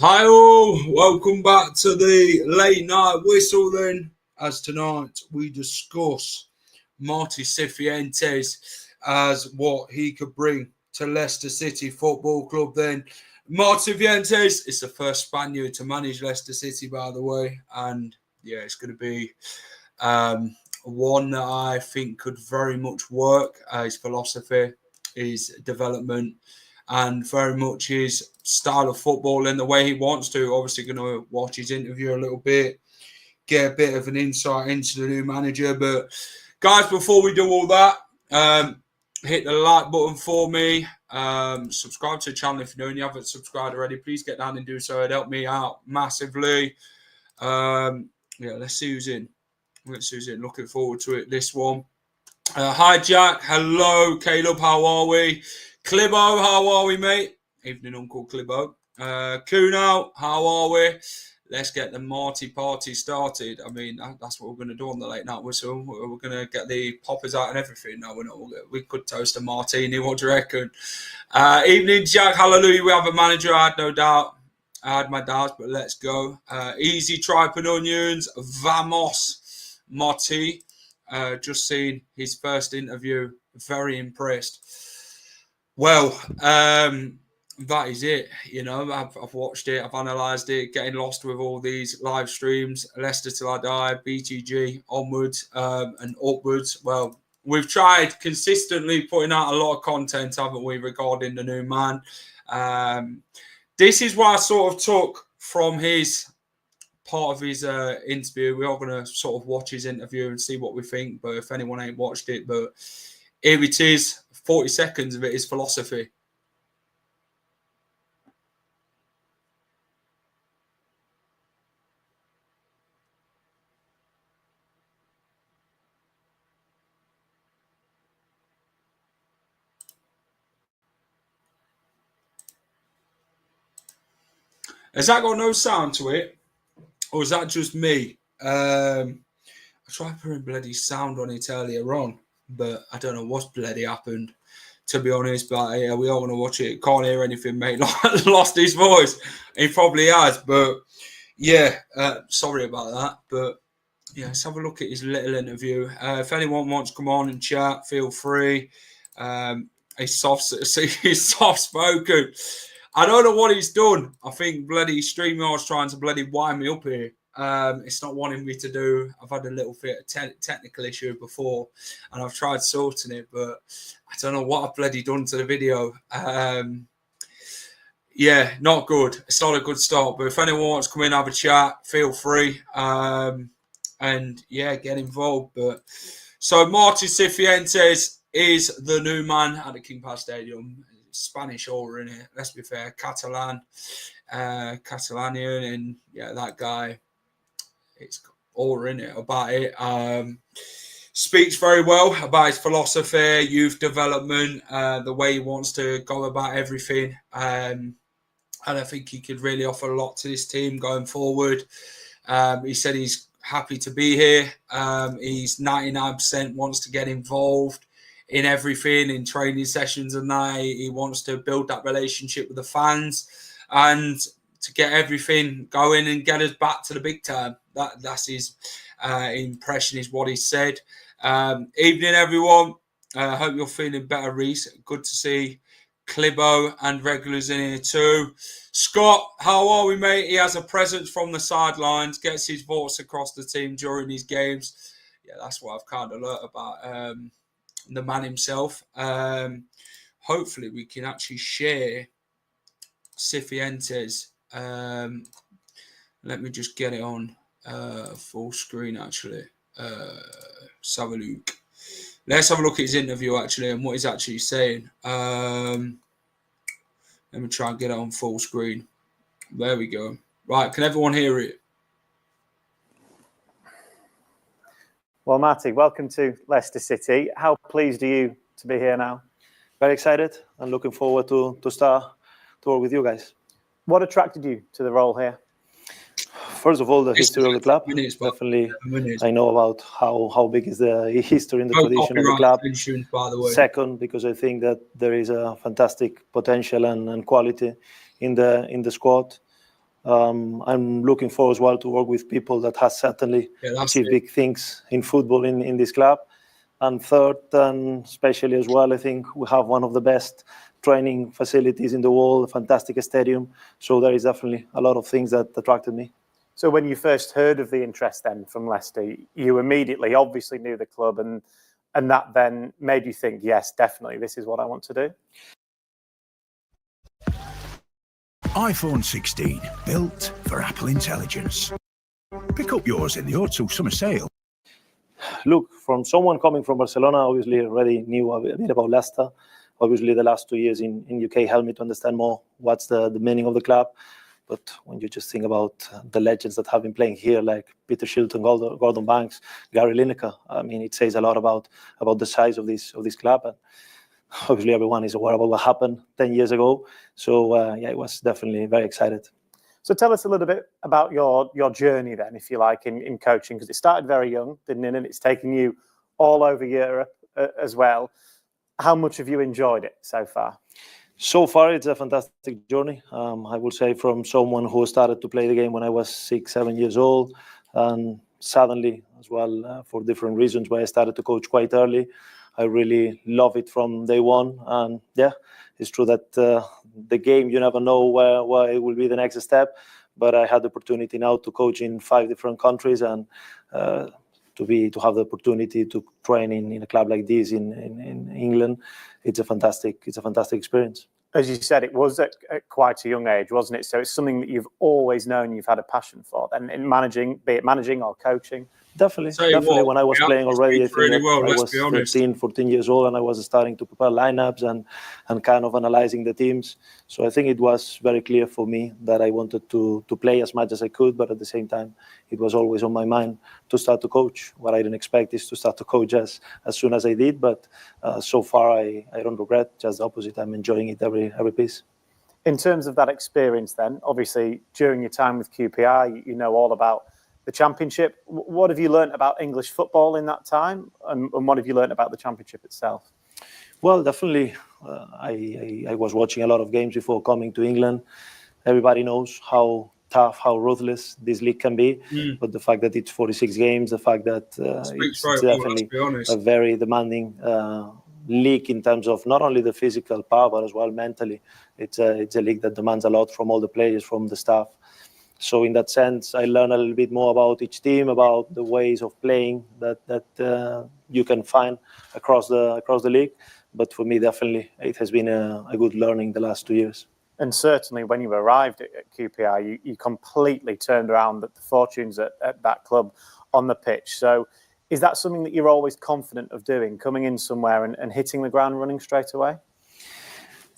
Hi all, welcome back to the late night whistle then, as tonight we discuss Marti Cifuentes as what he could bring to Leicester City Football Club then. Marti Cifuentes is the first Spaniard to manage Leicester City, by the way, and yeah, it's going to be one that I think could very much work. His philosophy, his development, and very much his style of football in the way he wants to. Obviously going to watch his interview a little bit, get a bit of an insight into the new manager. But guys, before we do all that, hit the like button for me. Subscribe to the channel if you know and you haven't subscribed already. Please get down and do so. It'd help me out massively. Yeah, let's see who's in. Looking forward to it, this one. Hi, Jack. Hello, Caleb. How are we? Clibbo, how are we, mate? Evening, Uncle Clibbo. Kuno, how are we? Let's get the Marti party started. I mean, that's what we're going to do on the late night whistle. We're going to get the poppers out and everything. No, we're not. We could toast a martini. What do you reckon? Evening, Jack. Hallelujah. We have a manager. I had no doubt. I had my doubts, but let's go. Easy tripe and onions. Vamos, Marti. Just seen his first interview. Very impressed. Well, that is it. You know, I've watched it, I've analysed it, getting lost with all these live streams. Leicester till I die, BTG onwards and upwards. Well, we've tried consistently putting out a lot of content, haven't we, regarding the new man. This is what I sort of took from his part of his interview. We're all going to sort of watch his interview and see what we think. But if anyone ain't watched it, but here it is. 40 seconds of it is philosophy. Has that got no sound to it? Or is that just me? I tried putting bloody sound on it earlier on, but I don't know what's bloody happened, to be honest. But yeah, we all want to watch it. Can't hear anything, mate. Lost his voice. He probably has, but yeah, sorry about that. But yeah, let's have a look at his little interview. If anyone wants to come on and chat, feel free. He's soft-spoken. I don't know what he's done. I think bloody StreamYard's trying to bloody wind me up here. It's not wanting me to do. I've had a little bit of technical issue before, and I've tried sorting it, but I don't know what I've bloody done to the video. Yeah, not good. It's not a good start. But if anyone wants to come in and have a chat, feel free. And yeah, get involved. But so Marti Cifuentes is the new man at the King Power Stadium. Spanish aura in it. Let's be fair, Catalanian, and yeah, that guy. It's aura in it about it. Speaks very well about his philosophy, youth development, the way he wants to go about everything. And I think he could really offer a lot to this team going forward. He said he's happy to be here. He's 99% wants to get involved in everything, in training sessions and that. He wants to build that relationship with the fans and to get everything going and get us back to the big time. That's his impression, is what he said. Evening, everyone. Hope you're feeling better, Reese. Good to see Clibbo and regulars in here too. Scott, how are we, mate? He has a presence from the sidelines, gets his voice across the team during his games. Yeah, that's what I've kind of learnt about the man himself. Hopefully we can actually share Cifuentes. Let me just get it on full screen, actually. Let's have a look. Let's have a look at his interview, actually, and what he's actually saying. Let me try and get it on full screen. There we go. Right, can everyone hear it? Well, Marti, welcome to Leicester City. How pleased are you to be here now? Very excited and looking forward to start to work with you guys. What attracted you to the role here? First of all, the history of the club. Definitely, I know about how big is the history and the tradition of the club. By the way. Second, because I think that there is a fantastic potential and quality in the squad. I'm looking forward as well to work with people that has certainly achieved big things in football in this club. And third, and especially as well, I think we have one of the best training facilities in the world, a fantastic stadium. So there is definitely a lot of things that attracted me. So when you first heard of the interest then from Leicester, you immediately obviously knew the club, and that then made you think, yes, definitely, this is what I want to do? iPhone 16, built for Apple Intelligence. Pick up yours in the O2 summer sale. Look, from someone coming from Barcelona, obviously already knew a bit about Leicester. Obviously, the last 2 years in UK helped me to understand more what's the meaning of the club. But when you just think about the legends that have been playing here, like Peter Shilton, Gordon Banks, Gary Lineker, I mean, it says a lot about the size of this club. And obviously, everyone is aware about what happened 10 years ago. So, yeah, it was definitely very excited. So tell us a little bit about your journey then, if you like, in coaching, because it started very young, didn't it? And it's taken you all over Europe as well. How much have you enjoyed it so far? So far, it's a fantastic journey. I would say from someone who started to play the game when I was 6, 7 years old, and suddenly as well, for different reasons, where I started to coach quite early. I really love it from day one. And yeah, it's true that the game, you never know where it will be the next step. But I had the opportunity now to coach in 5 different countries, and to have the opportunity to train in a club like this in England, it's a fantastic experience. As you said, it was at quite a young age, wasn't it? So it's something that you've always known you've had a passion for, and in managing, be it managing or coaching. Definitely. When I was playing already, I think I was 13, 14 years old, and I was starting to prepare lineups and kind of analyzing the teams. So I think it was very clear for me that I wanted to play as much as I could, but at the same time, it was always on my mind to start to coach. What I didn't expect is to start to coach as soon as I did, but so far I don't regret, just the opposite. I'm enjoying it every piece. In terms of that experience then, obviously during your time with QPR, you know all about the Championship. What have you learned about English football in that time, and what have you learned about the Championship itself? Well, definitely, I was watching a lot of games before coming to England. Everybody knows how tough, how ruthless this league can be. But the fact that it's 46 games, the fact that it's definitely a very demanding league in terms of not only the physical power, but as well mentally. It's a league that demands a lot from all the players, from the staff. So in that sense, I learned a little bit more about each team, about the ways of playing that you can find across the league. But for me, definitely, it has been a good learning the last 2 years. And certainly when you arrived at QPR, you completely turned around the fortunes at that club on the pitch. So is that something that you're always confident of doing, coming in somewhere and hitting the ground running straight away?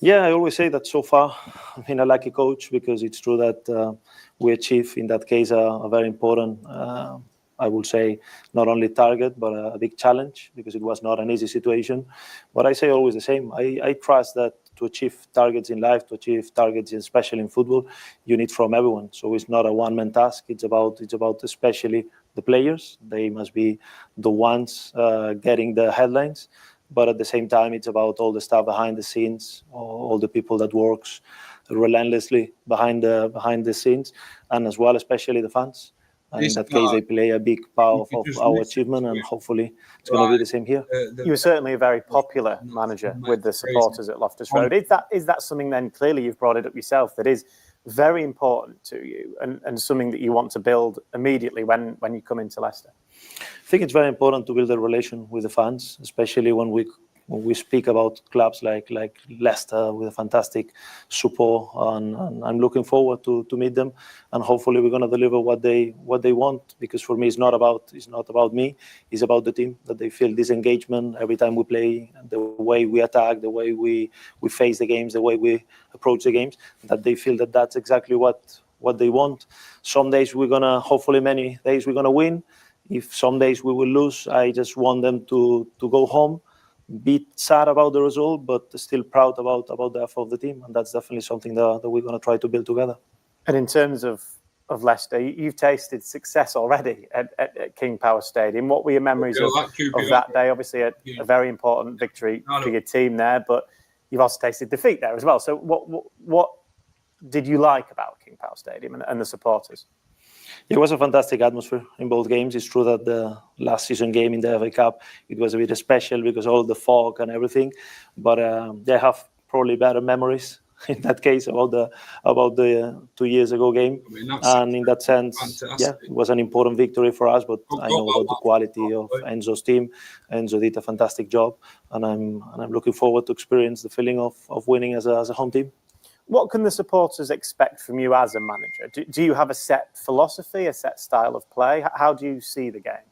Yeah, I always say that so far I've been a lucky coach, because it's true that we achieved, in that case, a very important, I would say, not only target, but a big challenge, because it was not an easy situation. But I say always the same. I trust that to achieve targets in life, to achieve targets, especially in football, you need from everyone. So it's not a one-man task. It's about especially the players. They must be the ones getting the headlines. But at the same time, it's about all the stuff behind the scenes, all the people that works relentlessly behind the scenes, and as well, especially the fans. And in that case, they play a big part of our achievement, and hopefully it's going to be the same here. You were certainly a very popular manager with the supporters at Loftus Road. Is that something then, clearly you've brought it up yourself, that is very important to you, and something that you want to build immediately when you come into Leicester? I think it's very important to build a relation with the fans, especially when we when we speak about clubs like Leicester with a fantastic support, and I'm looking forward to meet them, and hopefully we're going to deliver what they want. Because for me, it's not about me, it's about the team, that they feel this engagement every time we play, the way we attack, the way we face the games, the way we approach the games, that they feel that that's exactly what they want. Some days hopefully many days we're gonna win. If some days we will lose, I just want them to go home, be sad about the result, but still proud about the effort of the team. And that's definitely something that we're going to try to build together. And in terms of Leicester, you've tasted success already at King Power Stadium. What were your memories of that day? Obviously, a very important victory for your team there, but you've also tasted defeat there as well. So what did you like about King Power Stadium and the supporters? It was a fantastic atmosphere in both games. It's true that the last season game in the FA Cup, it was a bit special because all the fog and everything. But they have probably better memories in that case about the 2 years ago game. And in that sense, fantastic. It was an important victory for us. But I know about the quality of Enzo's team. Enzo did a fantastic job, and I'm looking forward to experience the feeling of winning as a home team. What can the supporters expect from you as a manager? Do you have a set philosophy, a set style of play? How do you see the game?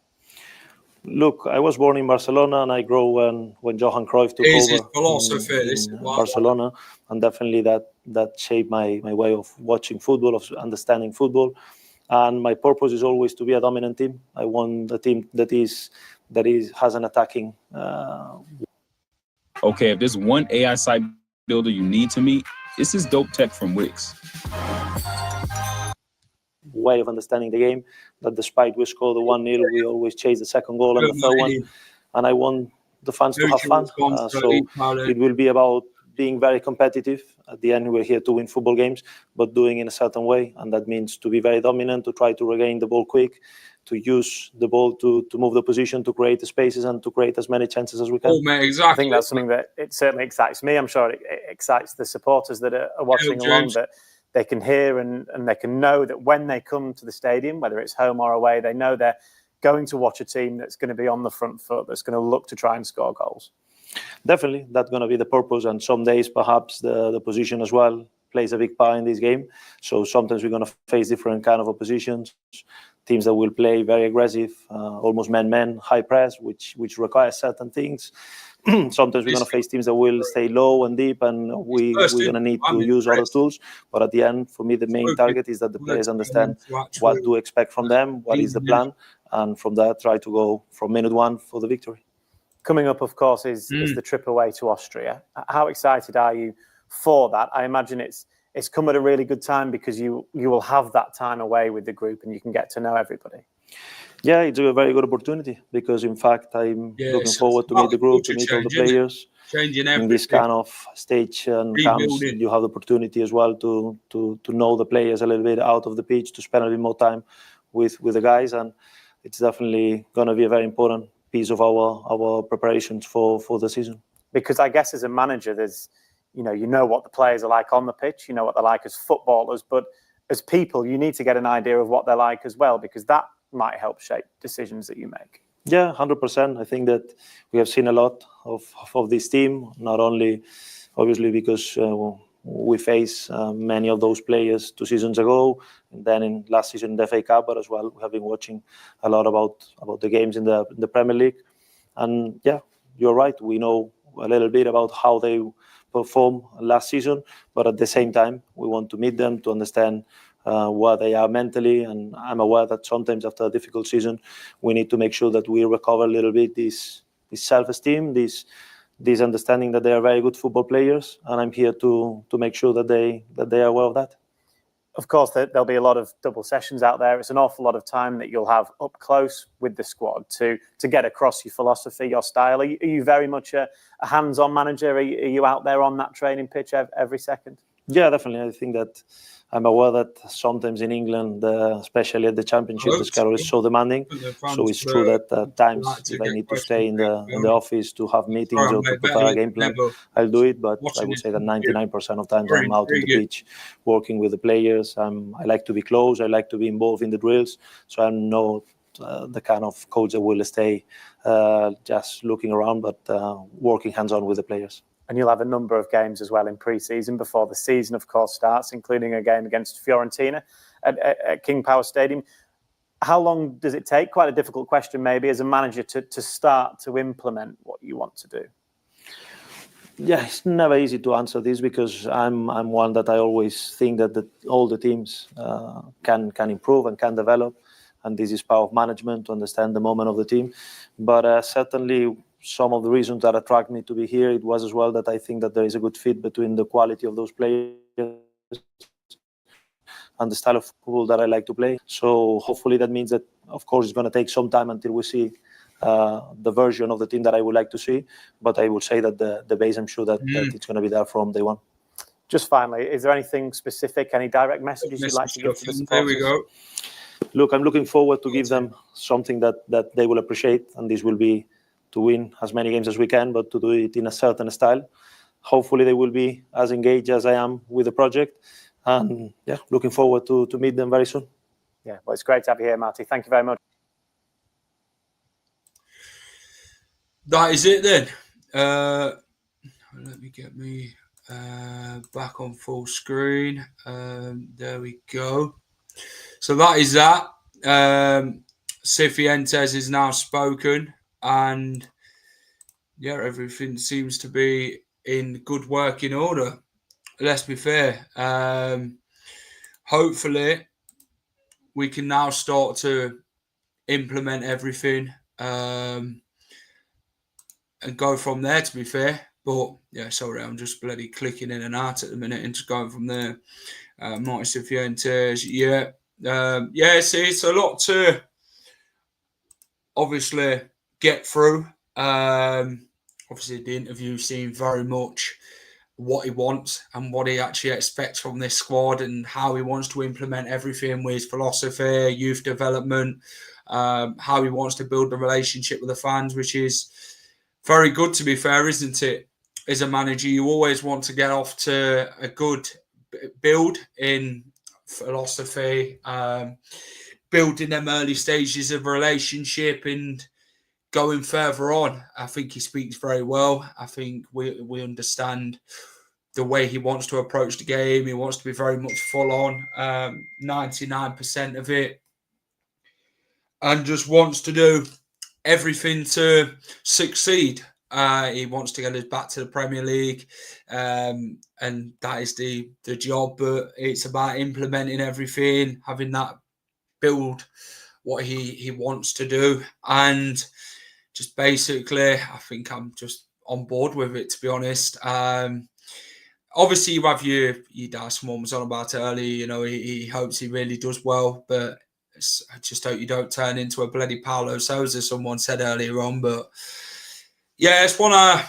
Look, I was born in Barcelona, and I grew when Johan Cruyff took over in Barcelona, and definitely that shaped my way of watching football, of understanding football. And my purpose is always to be a dominant team. I want a team that has an attacking. Okay, if there's one AI site builder you need to meet, this is dope tech from Wix. Way of understanding the game, that despite we score the 1-0, we always chase the second goal and the third one. And I want the fans to have fun. So it will be about being very competitive. At the end, we're here to win football games, but doing it in a certain way. And that means to be very dominant, to try to regain the ball quick, to use the ball to move the position, to create the spaces, and to create as many chances as we can. Exactly. I think that's something that it certainly excites me. I'm sure it excites the supporters that are watching along, that they can hear and they can know that when they come to the stadium, whether it's home or away, they know they're going to watch a team that's going to be on the front foot, that's going to look to try and score goals. Definitely, that's going to be the purpose. And some days, perhaps, the position as well plays a big part in this game. So sometimes we're going to face different kind of oppositions, teams that will play very aggressive, almost man-man, high press, which requires certain things. Sometimes we're going to face teams that will stay low and deep, and we're going to need to use other tools. But at the end, for me, the main target is that the players understand what to expect from them, what is the plan, and from that, try to go from minute one for the victory. Coming up, of course, is the trip away to Austria. How excited are you for that? I imagine it's come at a really good time because you will have that time away with the group and you can get to know everybody. Yeah, it's a very good opportunity because, in fact, I'm looking forward to meet the group, to meet all the players. In this kind of stage and camps, you have the opportunity as well to know the players a little bit out of the pitch, to spend a little more time with the guys, and it's definitely going to be a very important piece of our preparations for the season. Because I guess as a manager, there's you know what the players are like on the pitch, you know what they're like as footballers, but as people, you need to get an idea of what they're like as well, because that might help shape decisions that you make. Yeah, 100%. I think that we have seen a lot of this team, not only obviously because we face many of those players 2 seasons ago, and then in last season in the FA Cup, but as well we have been watching a lot about the games in the Premier League. And yeah, you're right. We know a little bit about how they performed last season, but at the same time, we want to meet them to understand where they are mentally. And I'm aware that sometimes after a difficult season, we need to make sure that we recover a little bit this self-esteem, this understanding that they are very good football players. And I'm here to make sure that they are aware of that. Of course, there'll be a lot of double sessions out there. It's an awful lot of time that you'll have up close with the squad to get across your philosophy, your style. Are you very much a hands-on manager? Are you out there on that training pitch every second? Yeah, definitely. I think that I'm aware that sometimes in England, especially at the Championship, the schedule is so demanding. So it's true that at times, if I need to stay in the office to have meetings or to prepare a game plan, I'll do it. But I would say that 99% of times I'm out on the pitch working with the players. I like to be close. I like to be involved in the drills. So I'm not the kind of coach that will stay just looking around, but working hands-on with the players. And you'll have a number of games as well in pre-season before the season, of course, starts, including a game against Fiorentina at King Power Stadium. How long does it take? Quite a difficult question, maybe, as a manager to start to implement what you want to do. Yeah, it's never easy to answer this because I'm one that I always think that all the teams can improve and can develop, and this is part of management to understand the moment of the team. But certainly, some of the reasons that attract me to be here, it was as well that I think that there is a good fit between the quality of those players and the style of football that I like to play. So hopefully that means that, of course, it's going to take some time until we see the version of the team that I would like to see. But I will say that the base, I'm sure that it's going to be there from day one. Just finally, is there anything specific, any direct messages you'd like to give to the supporters? There we go. Look, I'm looking forward to give them something that they will appreciate, and this will be to win as many games as we can, but to do it in a certain style. Hopefully they will be as engaged as I am with the project. And yeah, looking forward to meet them very soon. Yeah, well, it's great to have you here, Marti. Thank you very much. That is it then. Let me get me back on full screen. There we go. So that is that. Cifuentes is now spoken, and yeah, everything seems to be in good working order. Let's be fair. Hopefully, we can now start to implement everything and go from there, to be fair. But, yeah, sorry, I'm just bloody clicking in and out at the minute and just going from there. Marti Cifuentes, yeah. It's a lot to obviously get through. Obviously, the interview seemed very much what he wants and what he actually expects from this squad and how he wants to implement everything with his philosophy, youth development, how he wants to build the relationship with the fans, which is very good, to be fair, isn't it? As a manager, you always want to get off to a good build in philosophy, building them early stages of a relationship and going further on. I think he speaks very well. I think we understand the way he wants to approach the game. He wants to be very much full on, 99% of it, and just wants to do everything to succeed. He wants to get us back to the Premier League, and that is the job. But it's about implementing everything, having that build what he wants to do, and just basically, I think I'm just on board with it, to be honest. Obviously, you have your Darcy Moore was on about it earlier. You know, he hopes he really does well, but I just hope you don't turn into a bloody Paulo Sousa, someone said earlier on. But yeah, it's one I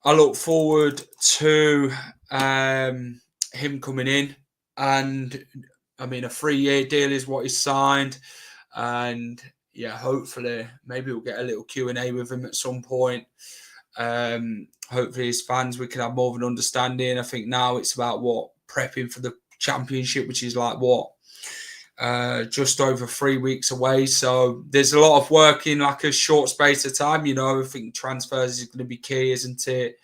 look forward to him coming in, and I mean, a 3-year deal is what he's signed, and yeah, hopefully, maybe we'll get a little Q&A with him at some point. Hopefully, as fans, we can have more of an understanding. I think now it's about prepping for the championship, which is just over 3 weeks away. So there's a lot of work in like a short space of time. You know, I think transfers is going to be key, isn't it?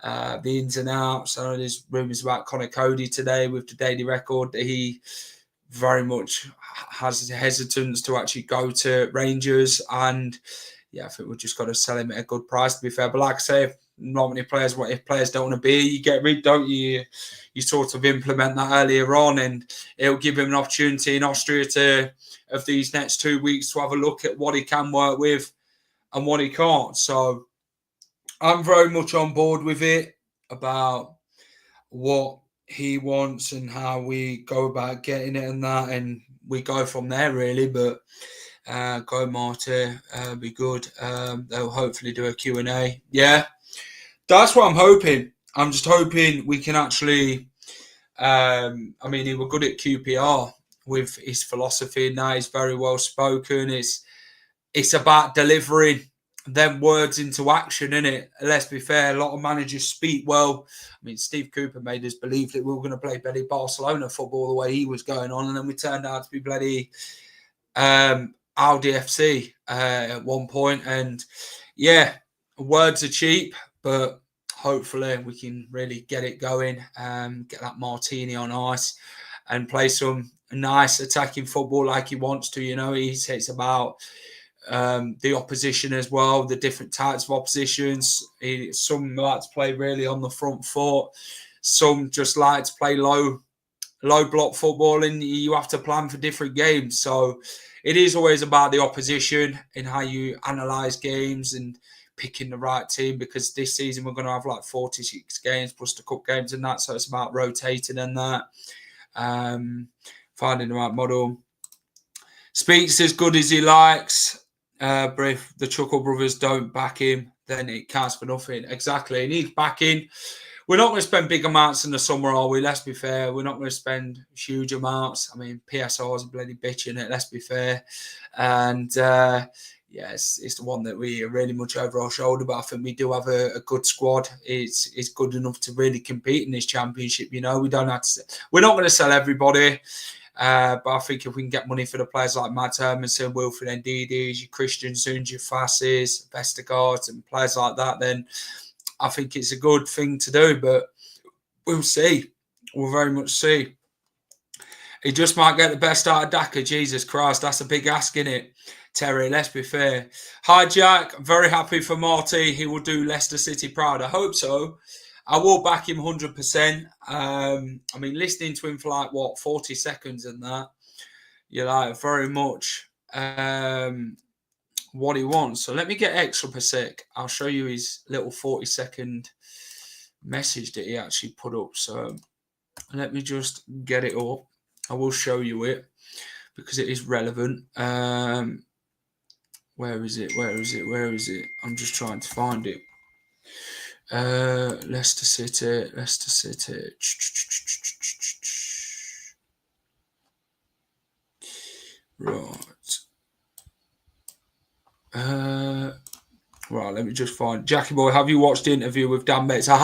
The ins and outs. I know there's rumours about Connor Cody today with the Daily Record that he very much has hesitance to actually go to Rangers, and yeah, I think we've just got to sell him at a good price, to be fair. But like I say, if not many players, if players don't want to be, you get rid, don't you? You sort of implement that earlier on, and it'll give him an opportunity in Austria of these next 2 weeks to have a look at what he can work with and what he can't. So I'm very much on board with it about what he wants and how we go about getting it and that, and we go from there really. But go Marti, be good. They'll hopefully do a Q&A. Yeah, that's what I'm hoping. I'm just hoping we can actually I mean, he was good at QPR with his philosophy. Now he's very well spoken. It's about delivering them words into action, isn't it? Let's be fair, a lot of managers speak well. I mean, Steve Cooper made us believe that we were going to play bloody Barcelona football the way he was going on, and then we turned out to be bloody LCFC at one point, and yeah, words are cheap, but hopefully we can really get it going, get that martini on ice and play some nice attacking football like he wants to. It's about the opposition as well, the different types of oppositions. Some like to play really on the front foot, some just like to play low block football, and you have to plan for different games. So it is always about the opposition and how you analyse games and picking the right team, because this season we're going to have like 46 games plus the cup games and that, so it's about rotating and that, finding the right model. Speaks as good as he likes, but if the Chuckle brothers don't back him, then it counts for nothing. Exactly, he needs backing. We're not going to spend big amounts in the summer, are we? Let's be fair. We're not going to spend huge amounts. I mean, PSR is a bloody bitch in it, let's be fair. And it's the one that we are really much over our shoulder, but I think we do have a good squad. It's good enough to really compete in this championship. We don't have to. We're not going to sell everybody, but I think if we can get money for the players like Matt Hermanson, Wilfred Ndidi's, your Christiansons, your Fasses, Vestergaards, and players like that, then I think it's a good thing to do. But we'll see. We'll very much see. He just might get the best out of Daka. Jesus Christ, that's a big ask, innit? Terry, let's be fair. Hi, Jack. I'm very happy for Marty. He will do Leicester City proud. I hope so. I will back him 100%. I mean, listening to him for 40 seconds and that, you're like very much what he wants. So let me get extra per sec. I'll show you his little 40-second message that he actually put up. So let me just get it up. I will show you it because it is relevant. Where is it? I'm just trying to find it. Leicester City. Right. Right, let me just find Jackie Boy. Have you watched the interview with Dan Bates? I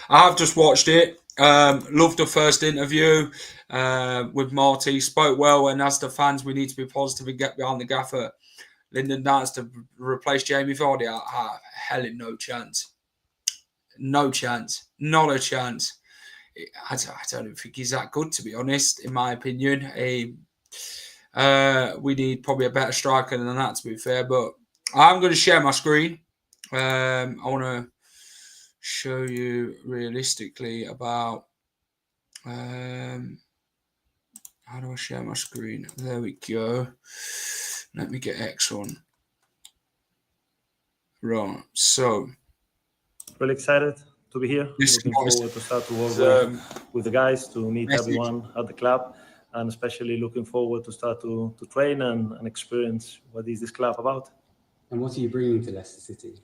have just watched it. Loved the first interview with Marty. Spoke well, and as the fans, we need to be positive and get behind the gaffer. Lyndon Dance to replace Jamie Vardy. Hell in no chance. No chance. Not a chance. I don't think he's that good, to be honest, in my opinion. We need probably a better striker than that, to be fair. But I'm going to share my screen. I want to show you realistically about... how do I share my screen? There we go. Let me get X on. Right, so... Really excited to be here. Looking forward to start to work with the guys, to meet everyone at the club, and especially looking forward to start to train and experience what is this club about. And what are you bringing to Leicester City?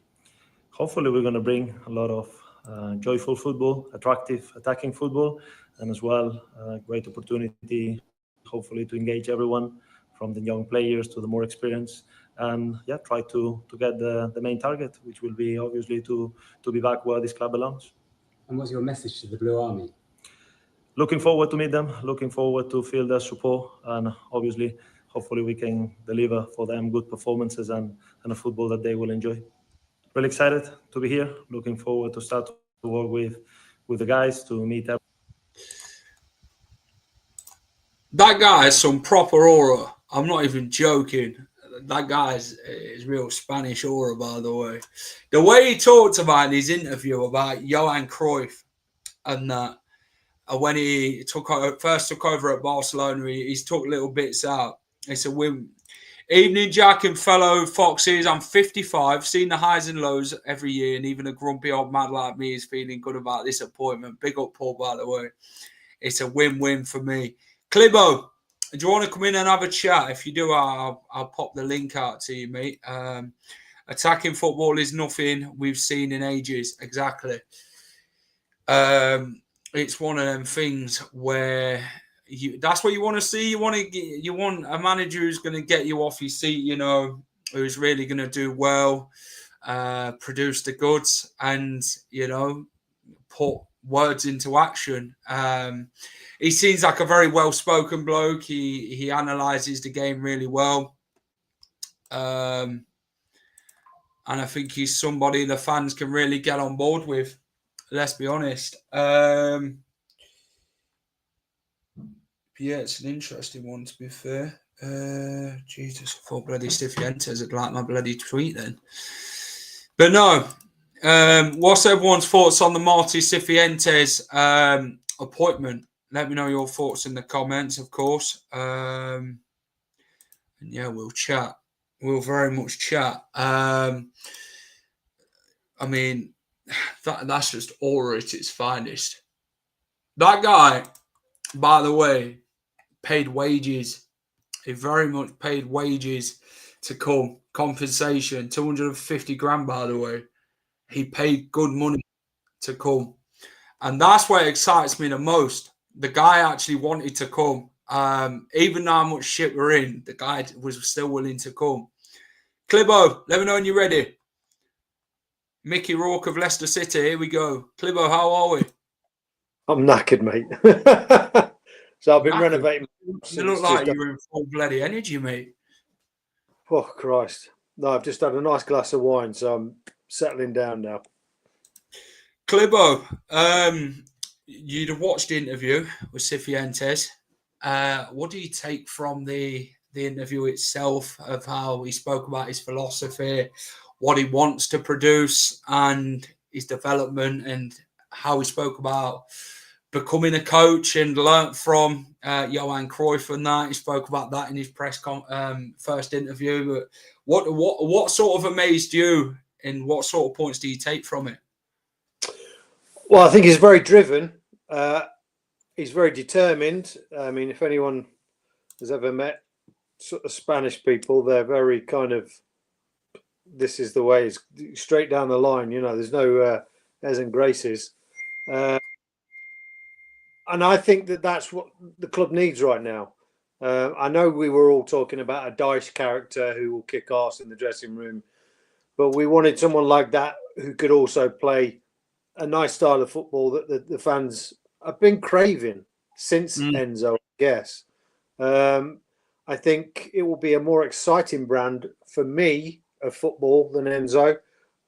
Hopefully we're going to bring a lot of joyful football, attractive attacking football, and as well a great opportunity hopefully to engage everyone from the young players to the more experienced, and try to get the main target, which will be obviously to be back where this club belongs. And what's your message to the Blue Army? Looking forward to meet them, looking forward to feel their support, and obviously hopefully we can deliver for them good performances and a football that they will enjoy. Really excited to be here, looking forward to start to work with the guys, to meet everyone. That guy has some proper aura. I'm not even joking. That guy is real Spanish aura, by the way. The way he talked about in his interview about Johan Cruyff and that, when he first took over at Barcelona, he's took little bits out. It's a win. Evening, Jack and fellow Foxes. I'm 55, seen the highs and lows every year, and even a grumpy old man like me is feeling good about this appointment. Big up, Paul, by the way. It's a win-win for me. Clibo, do you want to come in and have a chat? If you do, I'll pop the link out to you, mate. Attacking football is nothing we've seen in ages. Exactly. It's one of them things where that's what you want to see. You want a manager who's going to get you off your seat, who's really going to do well, produce the goods, and, put words into action. He seems like a very well-spoken bloke. He analyzes the game really well. And I think he's somebody the fans can really get on board with. Let's be honest. Yeah, it's an interesting one, to be fair. Jesus, I thought bloody Cifuentes had liked my bloody tweet then. But no. What's everyone's thoughts on the Marti Cifuentes appointment? Let me know your thoughts in the comments, of course. And yeah, we'll chat. We'll very much chat. I mean, that's just aura at its finest. That guy, by the way, paid wages. He very much paid wages to come. Compensation, 250 grand, by the way. He paid good money to come. And that's what excites me the most. The guy actually wanted to come. Even though how much shit we're in, the guy was still willing to come. Clibbo, let me know when you're ready. Mickey Rourke of Leicester City, here we go. Clibbo, how are we? I'm knackered, mate. So I've been renovating. You look like you're in full bloody energy, mate. Oh, Christ. No, I've just had a nice glass of wine, so I'm settling down now. Clibbo, you'd have watched the interview with Cifuentes. What do you take from the interview itself, of how he spoke about his philosophy, what he wants to produce, and his development, and how he spoke about becoming a coach and learnt from Johan Cruyff and that? He spoke about that in his first interview. But what sort of amazed you, and what sort of points do you take from it? Well, I think he's very driven. He's very determined. I mean, if anyone has ever met sort of Spanish people, they're very kind of, this is the way, it's straight down the line. You know, there's no airs and graces. And I think that that's what the club needs right now. I know we were all talking about a Dyche character who will kick ass in the dressing room, but we wanted someone like that who could also play a nice style of football that the fans have been craving since Enzo, I guess. I think it will be a more exciting brand for me of football than Enzo.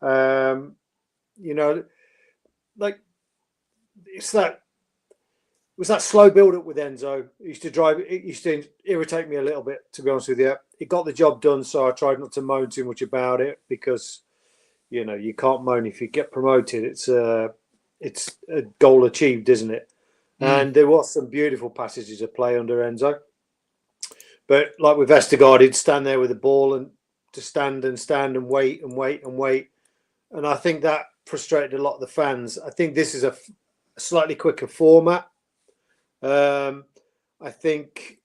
You know, like it was that slow build up with Enzo. It used to irritate me a little bit, to be honest with you. It got the job done, so I tried not to moan too much about it, because you know, you can't moan if you get promoted. It's a goal achieved, isn't it? And there was some beautiful passages of play under Enzo. But like with Vestergaard, he'd stand there with the ball and to stand and wait and wait and wait. And I think that frustrated a lot of the fans. I think this is a slightly quicker format. I think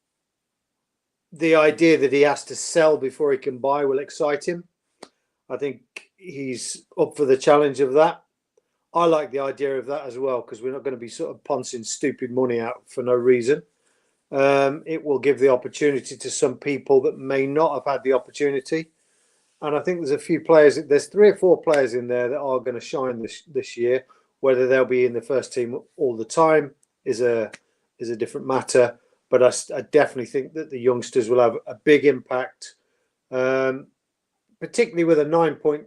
the idea that he has to sell before he can buy will excite him. I think he's up for the challenge of that. I like the idea of that as well, because we're not going to be sort of poncing stupid money out for no reason. It will give the opportunity to some people that may not have had the opportunity. And I think there's a few players, there's 3 or 4 players in there that are going to shine this year. Whether they'll be in the first team all the time is a different matter. But I definitely think that the youngsters will have a big impact, particularly with a 9-point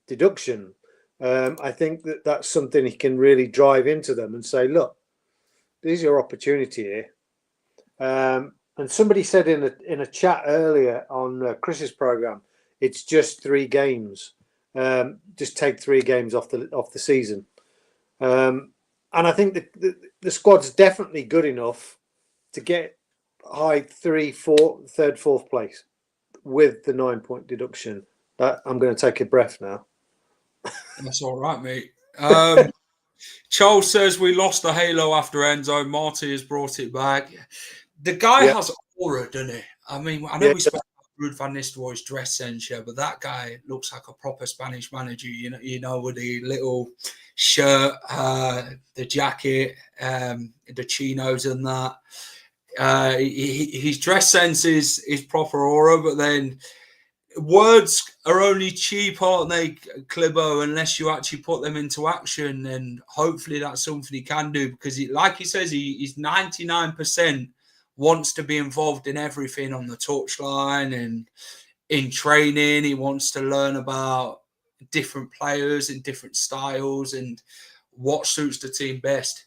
deduction. I think that that's something he can really drive into them and say, look, this is your opportunity here. And somebody said in a chat earlier on Chris's program, it's just 3 games. Just take 3 games off the season. And I think the squad's definitely good enough to get high 3, 4, 3rd, 4th place with the 9-point deduction. That I'm going to take a breath now. That's all right, mate. Charles says we lost the halo after Enzo. Marti has brought it back. The guy has aura, doesn't he? I mean, I know we spoke about Ruud van Nistelrooy's dress sense, but that guy looks like a proper Spanish manager. You know, with the little shirt, the jacket, the chinos, and that. His dress sense is proper aura, but then words are only cheap, aren't they, Clibbo, unless you actually put them into action. And hopefully that's something he can do, because like he says, he's 99% wants to be involved in everything on the touchline and in training. He wants to learn about different players and different styles and what suits the team best.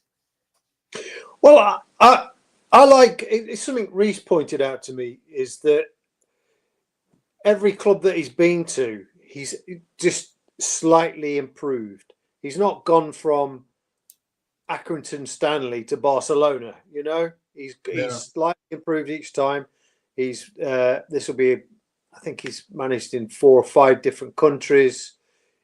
Well, I like it's something Reece pointed out to me is that every club that he's been to, he's just slightly improved. He's not gone from Accrington Stanley to Barcelona. You know, he's slightly improved each time. He's this will be, I think he's managed in 4 or 5 different countries.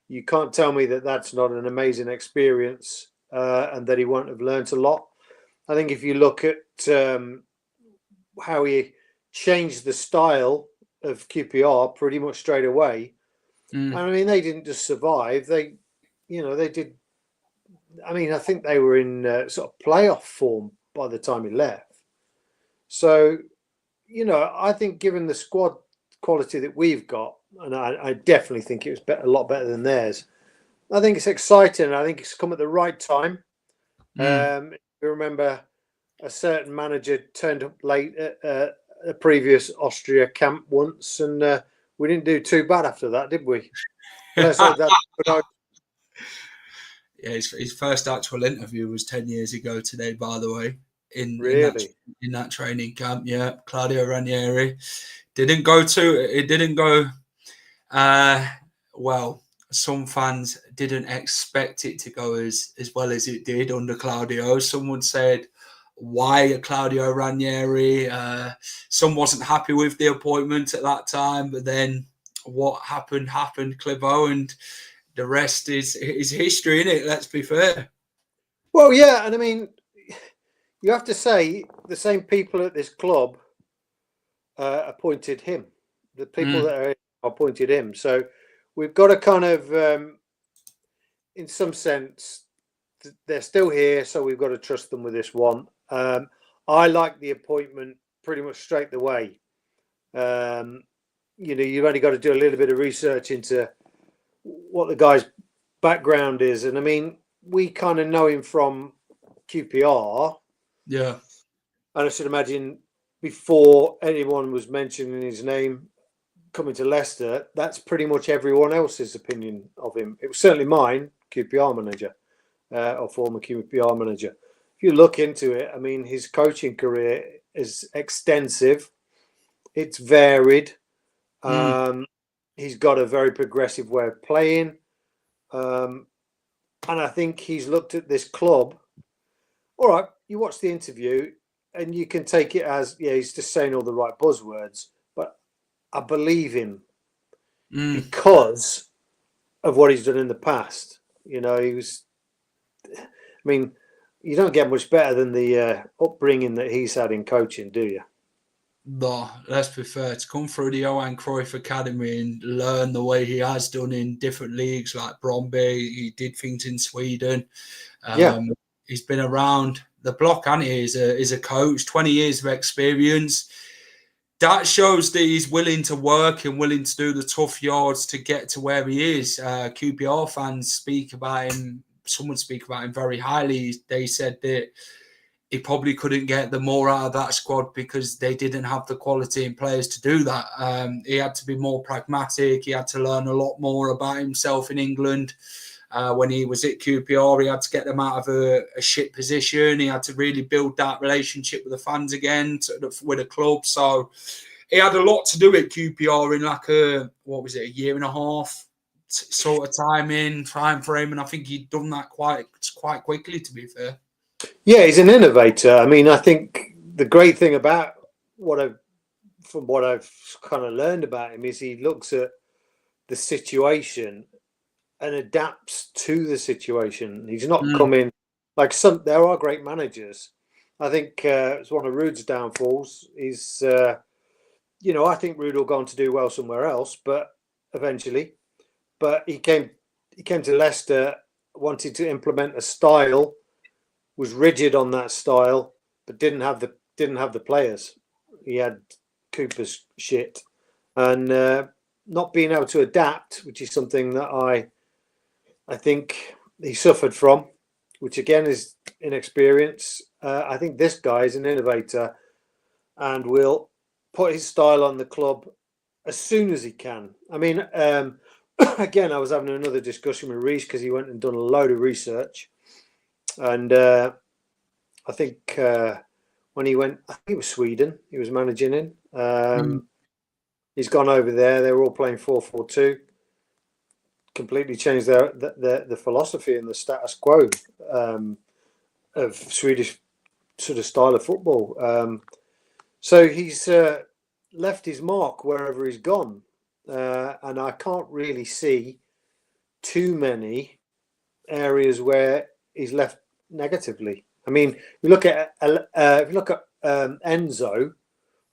You can't tell me that that's not an amazing experience and that he won't have learnt a lot. I think if you look at how he changed the style of QPR pretty much straight away. I mean, they didn't just survive. They did. I mean, I think they were in sort of playoff form by the time he left. So, I think given the squad quality that we've got, and I definitely think it was a lot better than theirs. I think it's exciting. I think it's come at the right time. You remember a certain manager turned up late at a previous Austria camp once, and we didn't do too bad after that, did we? Yeah, his first actual interview was 10 years ago today, by the way, in that training camp. Yeah, Claudio Ranieri didn't go well. Some fans didn't expect it to go as well as it did under Claudio. Someone said, why Claudio Ranieri? Some wasn't happy with the appointment at that time, but then what happened, Clivo, and the rest is history, innit? Let's be fair. Well, yeah, and I mean, you have to say the same people at this club appointed him. The people that are appointed him. So we've got to kind of, in some sense, they're still here, so we've got to trust them with this one. I like the appointment pretty much straight away. You've only got to do a little bit of research into what the guy's background is. And I mean, we kind of know him from QPR. Yeah. And I should imagine before anyone was mentioning his name coming to Leicester, that's pretty much everyone else's opinion of him. It was certainly mine, QPR manager, or former QPR manager. If you look into it, I mean, his coaching career is extensive. It's varied. He's got a very progressive way of playing. And I think he's looked at this club. All right, you watch the interview and you can take it as, yeah, he's just saying all the right buzzwords. But I believe him because of what he's done in the past. He was... I mean, you don't get much better than the upbringing that he's had in coaching, do you? No, let's be fair. To come through the Johan Cruyff Academy and learn the way he has done in different leagues like Bromby, he did things in Sweden. He's been around the block, and he is a coach, 20 years of experience. That shows that he's willing to work and willing to do the tough yards to get to where he is. QPR fans speak about him. Someone speak about him very highly. They said that he probably couldn't get the more out of that squad because they didn't have the quality in players to do that. He had to be more pragmatic. He had to learn a lot more about himself in England. When he was at QPR, he had to get them out of a shit position. He had to really build that relationship with the fans again, with the club. So he had a lot to do at QPR in like a year and a half sort of time frame. And I think he'd done that quite quickly, to be fair. Yeah, he's an innovator. I mean, I think the great thing about what I've kind of learned about him is he looks at the situation and adapts to the situation. He's not coming like there are great managers. I think it's one of Ruud's downfalls. Is I think Ruud will go on to do well somewhere else, but eventually. But he came to Leicester, wanted to implement a style, was rigid on that style, but didn't have the players. He had Cooper's shit, and not being able to adapt, which is something that I think he suffered from, which again is inexperience. I think this guy is an innovator, and will put his style on the club as soon as he can. I mean, again, I was having another discussion with Reece because he went and done a load of research. And I think when he went, I think it was Sweden, he was managing in. He's gone over there. They were all playing 4-4-2. Completely changed the philosophy and the status quo of Swedish sort of style of football. So he's left his mark wherever he's gone. And I can't really see too many areas where he's left negatively. I mean, if you look at Enzo,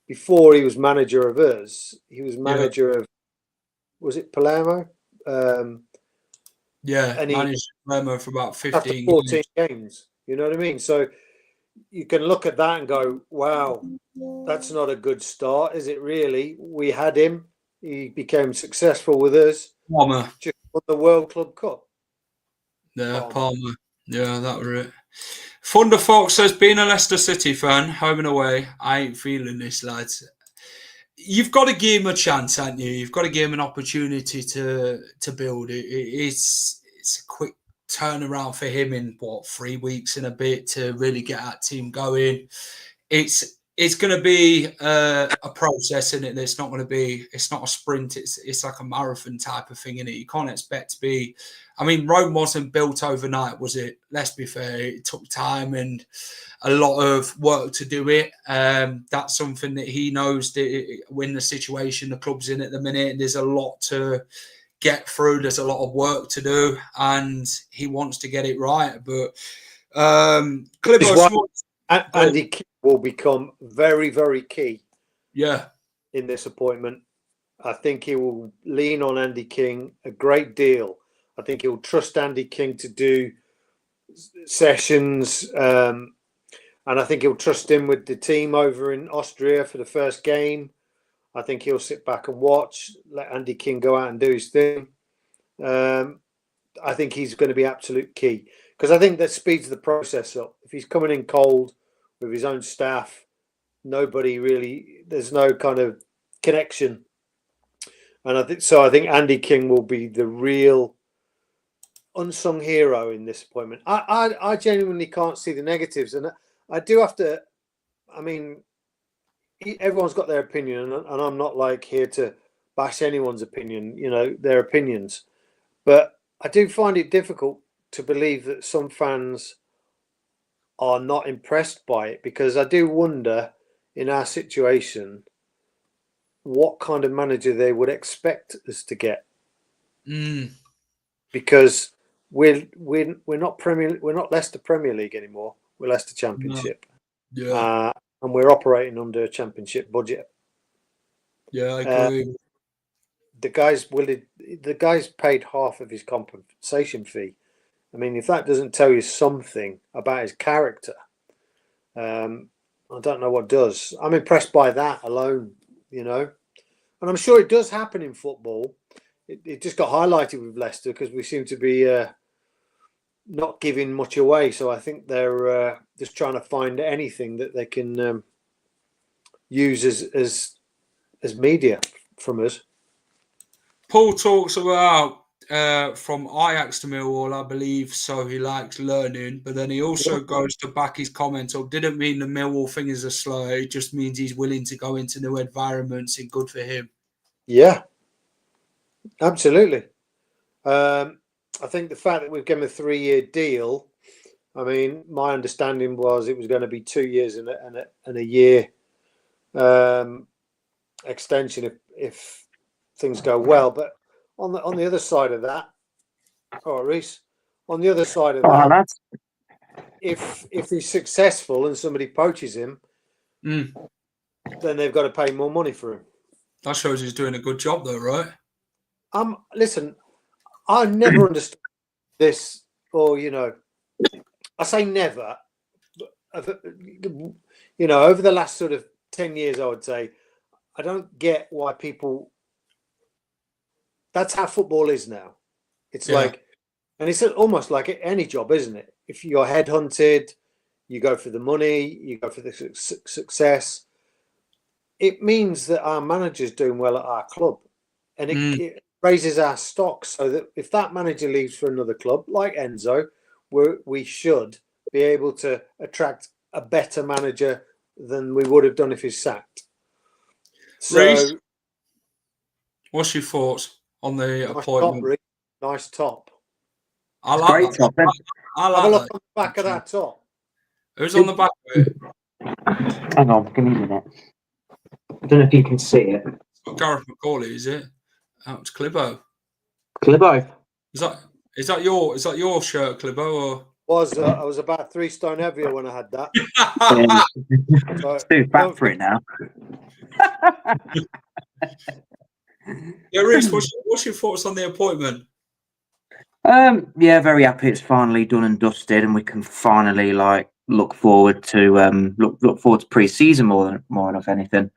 before he was manager of us, he was manager of, was it Palermo? And he managed Palermo for about 15 14 games. You know what I mean? So you can look at that and go, wow, that's not a good start, is it really? We had him. He became successful with us. Palmer. Just won the World Club Cup. Yeah, Palmer. Yeah, that was it. Thunder Fox says, being a Leicester City fan, home and away, I ain't feeling this, lads. You've got to give him a chance, haven't you? You've got to give him an opportunity to build it. It's a quick turnaround for him in 3 weeks and a bit to really get that team going. It's going to be a process, isn't it? It's not a sprint. It's like a marathon type of thing, isn't it? You can't expect to be. I mean, Rome wasn't built overnight, was it? Let's be fair. It took time and a lot of work to do it. That's something that he knows that when the situation the club's in at the minute, there's a lot to get through. There's a lot of work to do, and he wants to get it right. But Andy King will become very, very key. Yeah, in this appointment, I think he will lean on Andy King a great deal. I think he'll trust Andy King to do sessions, and I think he'll trust him with the team over in Austria for the first game. I think he'll sit back and watch, let Andy King go out and do his thing. I think he's going to be absolute key because I think that speeds the process up. If he's coming in cold with his own staff, there's no kind of connection. And I think Andy King will be the real unsung hero in this appointment. I genuinely can't see the negatives, and I do have to. I mean, everyone's got their opinion, and I'm not like here to bash anyone's opinion. You know, their opinions, but I do find it difficult to believe that some fans are not impressed by it, because I do wonder in our situation what kind of manager they would expect us to get. Because we're not Leicester Premier League anymore. We're Leicester Championship. No. Yeah. And we're operating under a championship budget. Yeah, I agree. The guy's paid half of his compensation fee. I mean, if that doesn't tell you something about his character, I don't know what does. I'm impressed by that alone, you know. And I'm sure it does happen in football. It just got highlighted with Leicester because we seem to be not giving much away. So I think they're just trying to find anything that they can use as media from us. Paul talks about from Ajax to Millwall, I believe, so he likes learning. But then he also goes to back his comment up. Didn't mean the Millwall thing is a slur. It just means he's willing to go into new environments and good for him. Yeah. Absolutely. I think the fact that we've given a 3-year deal, I mean, my understanding was it was going to be 2 years and a year extension if things go well. But on the other side of that, Reece, on the other side of that, if he's successful and somebody poaches him, then they've got to pay more money for him. That shows he's doing a good job, though, right? Listen, I never understood this, or, you know, I say never, you know, over the last sort of 10 years, I would say, I don't get why people, that's how football is now. It's like, and it's almost like any job, isn't it? If you're headhunted, you go for the money, you go for the success. it means that our manager's doing well at our club, and it raises our stock. So that if that manager leaves for another club like Enzo, we should be able to attract a better manager than we would have done if he's sacked. So, Reece, what's your thoughts on the appointment? Nice top. I like that. I Have a look that. on the back of that top. Who's on the back of it? Hang on, give me a minute. I don't know if you can see it. It's not Gareth McCauley, is it? Oh, it's Clibbo. Clibbo. Is that your shirt, Clibbo? Or I was about 3 stone heavier when I had that. So, it's too fat for it now. Yeah, Reece, what's your thoughts on the appointment? Yeah, very happy it's finally done and dusted, and we can finally look forward to look forward to pre-season more than anything.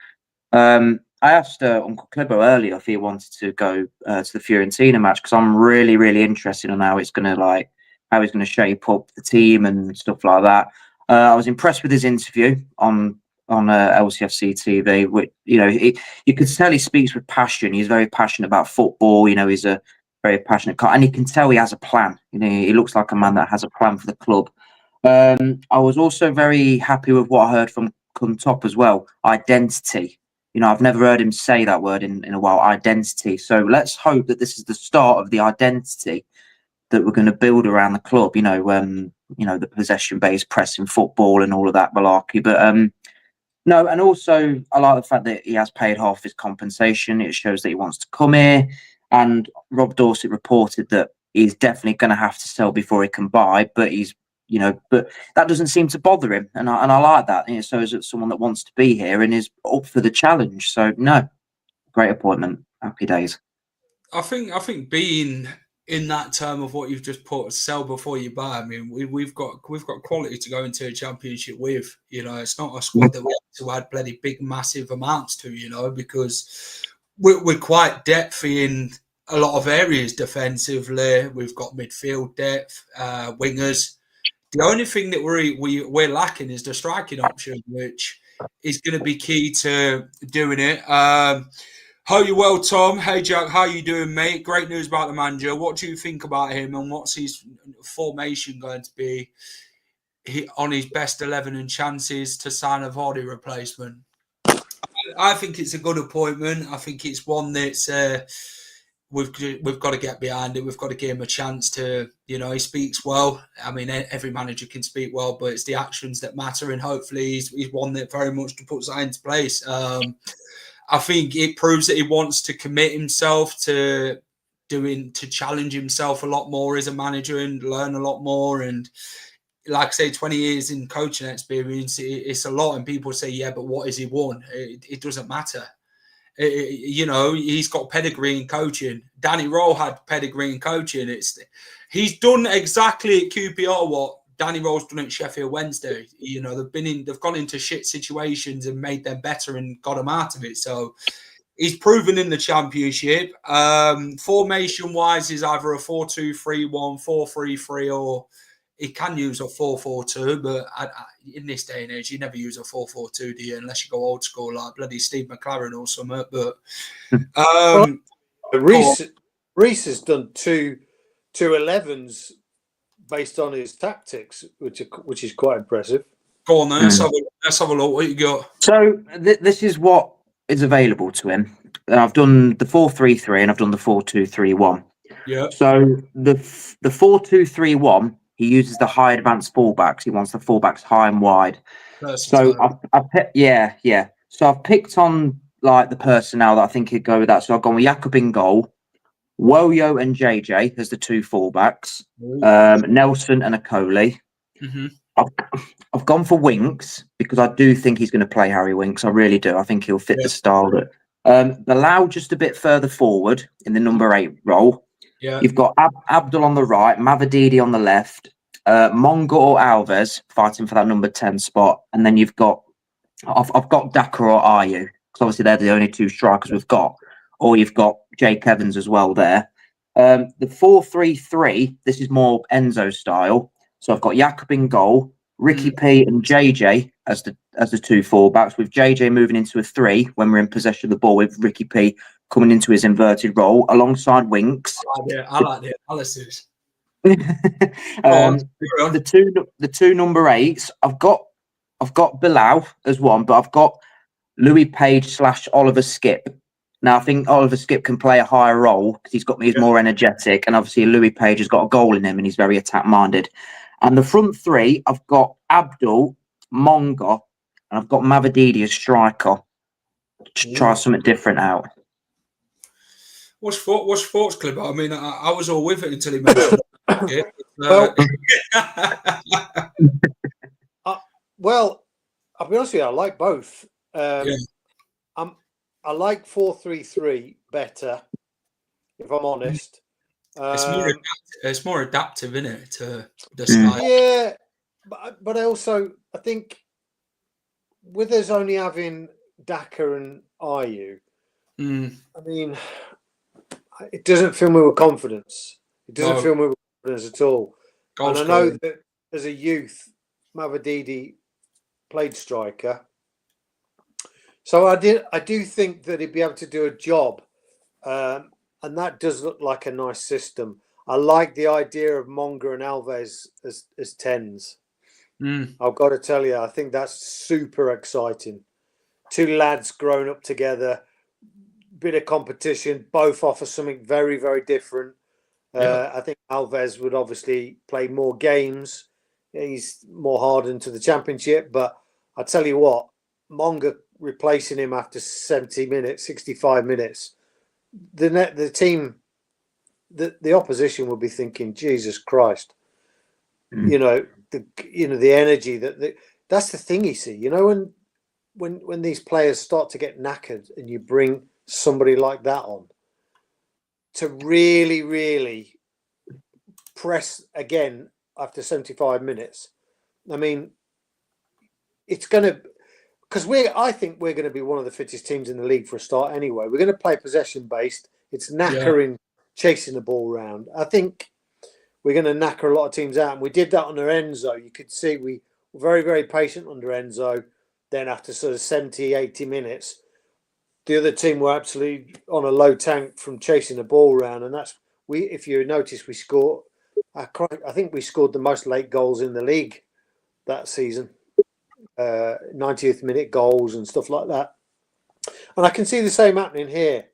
I asked Uncle Clibbo earlier if he wanted to go to the Fiorentina match, because I'm really, really interested in how it's going to how he's going to shape up the team and stuff like that. I was impressed with his interview on LCFC TV. Which, you could tell he speaks with passion. He's very passionate about football. He's a very passionate guy, and you can tell he has a plan. He looks like a man that has a plan for the club. I was also very happy with what I heard from Top as well. Identity. I've never heard him say that word in a while. Identity. So let's hope that this is the start of the identity that we're going to build around the club. The possession-based pressing football and all of that malarkey. But no, and also I like the fact that he has paid half his compensation. It shows that he wants to come here. And Rob Dorset reported that he's definitely going to have to sell before he can buy, but but that doesn't seem to bother him, and I like that. So is it someone that wants to be here and is up for the challenge? So no, great appointment. Happy days. I think being in that term of what you've just put, sell before you buy. I mean, we've got quality to go into a championship with. It's not a squad that we have to add bloody big massive amounts to. Because we're quite depthy in a lot of areas defensively. We've got midfield depth, wingers. The only thing that we're lacking is the striking option, which is going to be key to doing it. Hope you well, Tom. Hey, Jack. How you doing, mate? Great news about the manager. What do you think about him, and what's his formation going to be on his best 11 and chances to sign a Vardy replacement? I think it's a good appointment. I think it's one that's we've got to get behind it. We've got to give him a chance to, he speaks well. I mean, every manager can speak well, but it's the actions that matter. And hopefully he's one that very much to put that into place. I think it proves that he wants to commit himself to challenge himself a lot more as a manager and learn a lot more. And like I say, 20 years in coaching experience, it's a lot. And people say, yeah, but what has he won? It doesn't matter. He's got pedigree in coaching. Danny Rowe had pedigree in coaching. He's done exactly at QPR what Danny Rowe's done at Sheffield Wednesday. They've gone into shit situations and made them better and got them out of it. So he's proven in the championship. Formation wise is either a 4-2-3-1, 4-3-3, or he can use a 4-4-2, but in this day and age, you never use a 4-4-2, do you? Unless you go old school like bloody Steve McLaren or something. But Reece has done two 11s based on his tactics, which is quite impressive. Go on then, let's have a look. What you got? So this is what is available to him. I've done the 4-3-3 and I've done the 4-2-3-1. Yeah. So the 4-2-3-1. He uses the high advanced fullbacks. He wants the fullbacks high and wide. So So I've picked on the personnel that I think could go with that. So I've gone with Jakob in goal, Woyo and JJ as the two fullbacks, Nelson and Akoli. Mm-hmm. I've gone for Winks because I do think he's going to play Harry Winks. I really do. I think he'll fit the style. Bilal just a bit further forward in the number 8 role. Yeah. You've got Abdul on the right, Mavadidi on the left, Mongo or Alves fighting for that number 10 spot, and then I've got Daka or Ayew, because obviously they're the only two strikers we've got, or you've got Jake Evans as well there. The 4-3-3, this is more Enzo style, so I've got Jakob in goal, Ricky P and JJ as the two fullbacks, with JJ moving into a 3 when we're in possession of the ball, with Ricky P coming into his inverted role alongside Winks. I like the analysis. The two number 8s, I've got Bilal as one, but I've got Louis Page / Oliver Skip. Now, I think Oliver Skip can play a higher role because he's more energetic, and obviously Louis Page has got a goal in him and he's very attack-minded. And the front 3, I've got Abdul, Monga, and I've got Mavididi as striker to try something different out. What's Sports Club? I mean, I was all with it until he mentioned it. Well, I'll be honest with you, I like both. I like 4-3-3 better, if I'm honest. It's more adaptive, isn't it, to the style? Yeah, but I think with us only having Daka and Ayew, I mean, it doesn't fill me with confidence. It doesn't fill me with confidence at all. And I know that as a youth, Mavididi played striker. So I do think that he'd be able to do a job. And that does look like a nice system. I like the idea of Monga and Alves as 10s. I've got to tell you, I think that's super exciting. Two lads grown up together, bit of competition, both offer something very, very different. I think Alves would obviously play more games. He's more hardened to the Championship. But I tell you what, Monga replacing him after 70 minutes, 65 minutes, the team, the opposition will be thinking, Jesus Christ, the energy that's the thing, you see, when these players start to get knackered and you bring somebody like that on to really, really press again after 75 minutes. I mean, it's going to, because I think we're going to be one of the fittest teams in the league for a start anyway. We're going to play possession based. It's knackering, chasing the ball around. I think we're going to knacker a lot of teams out. And we did that under Enzo. You could see we were very, very patient under Enzo. Then after sort of 70, 80 minutes, the other team were absolutely on a low tank from chasing the ball around. And if you notice, we scored, I think we scored the most late goals in the league that season. 90th minute goals and stuff like that, and I can see the same happening here.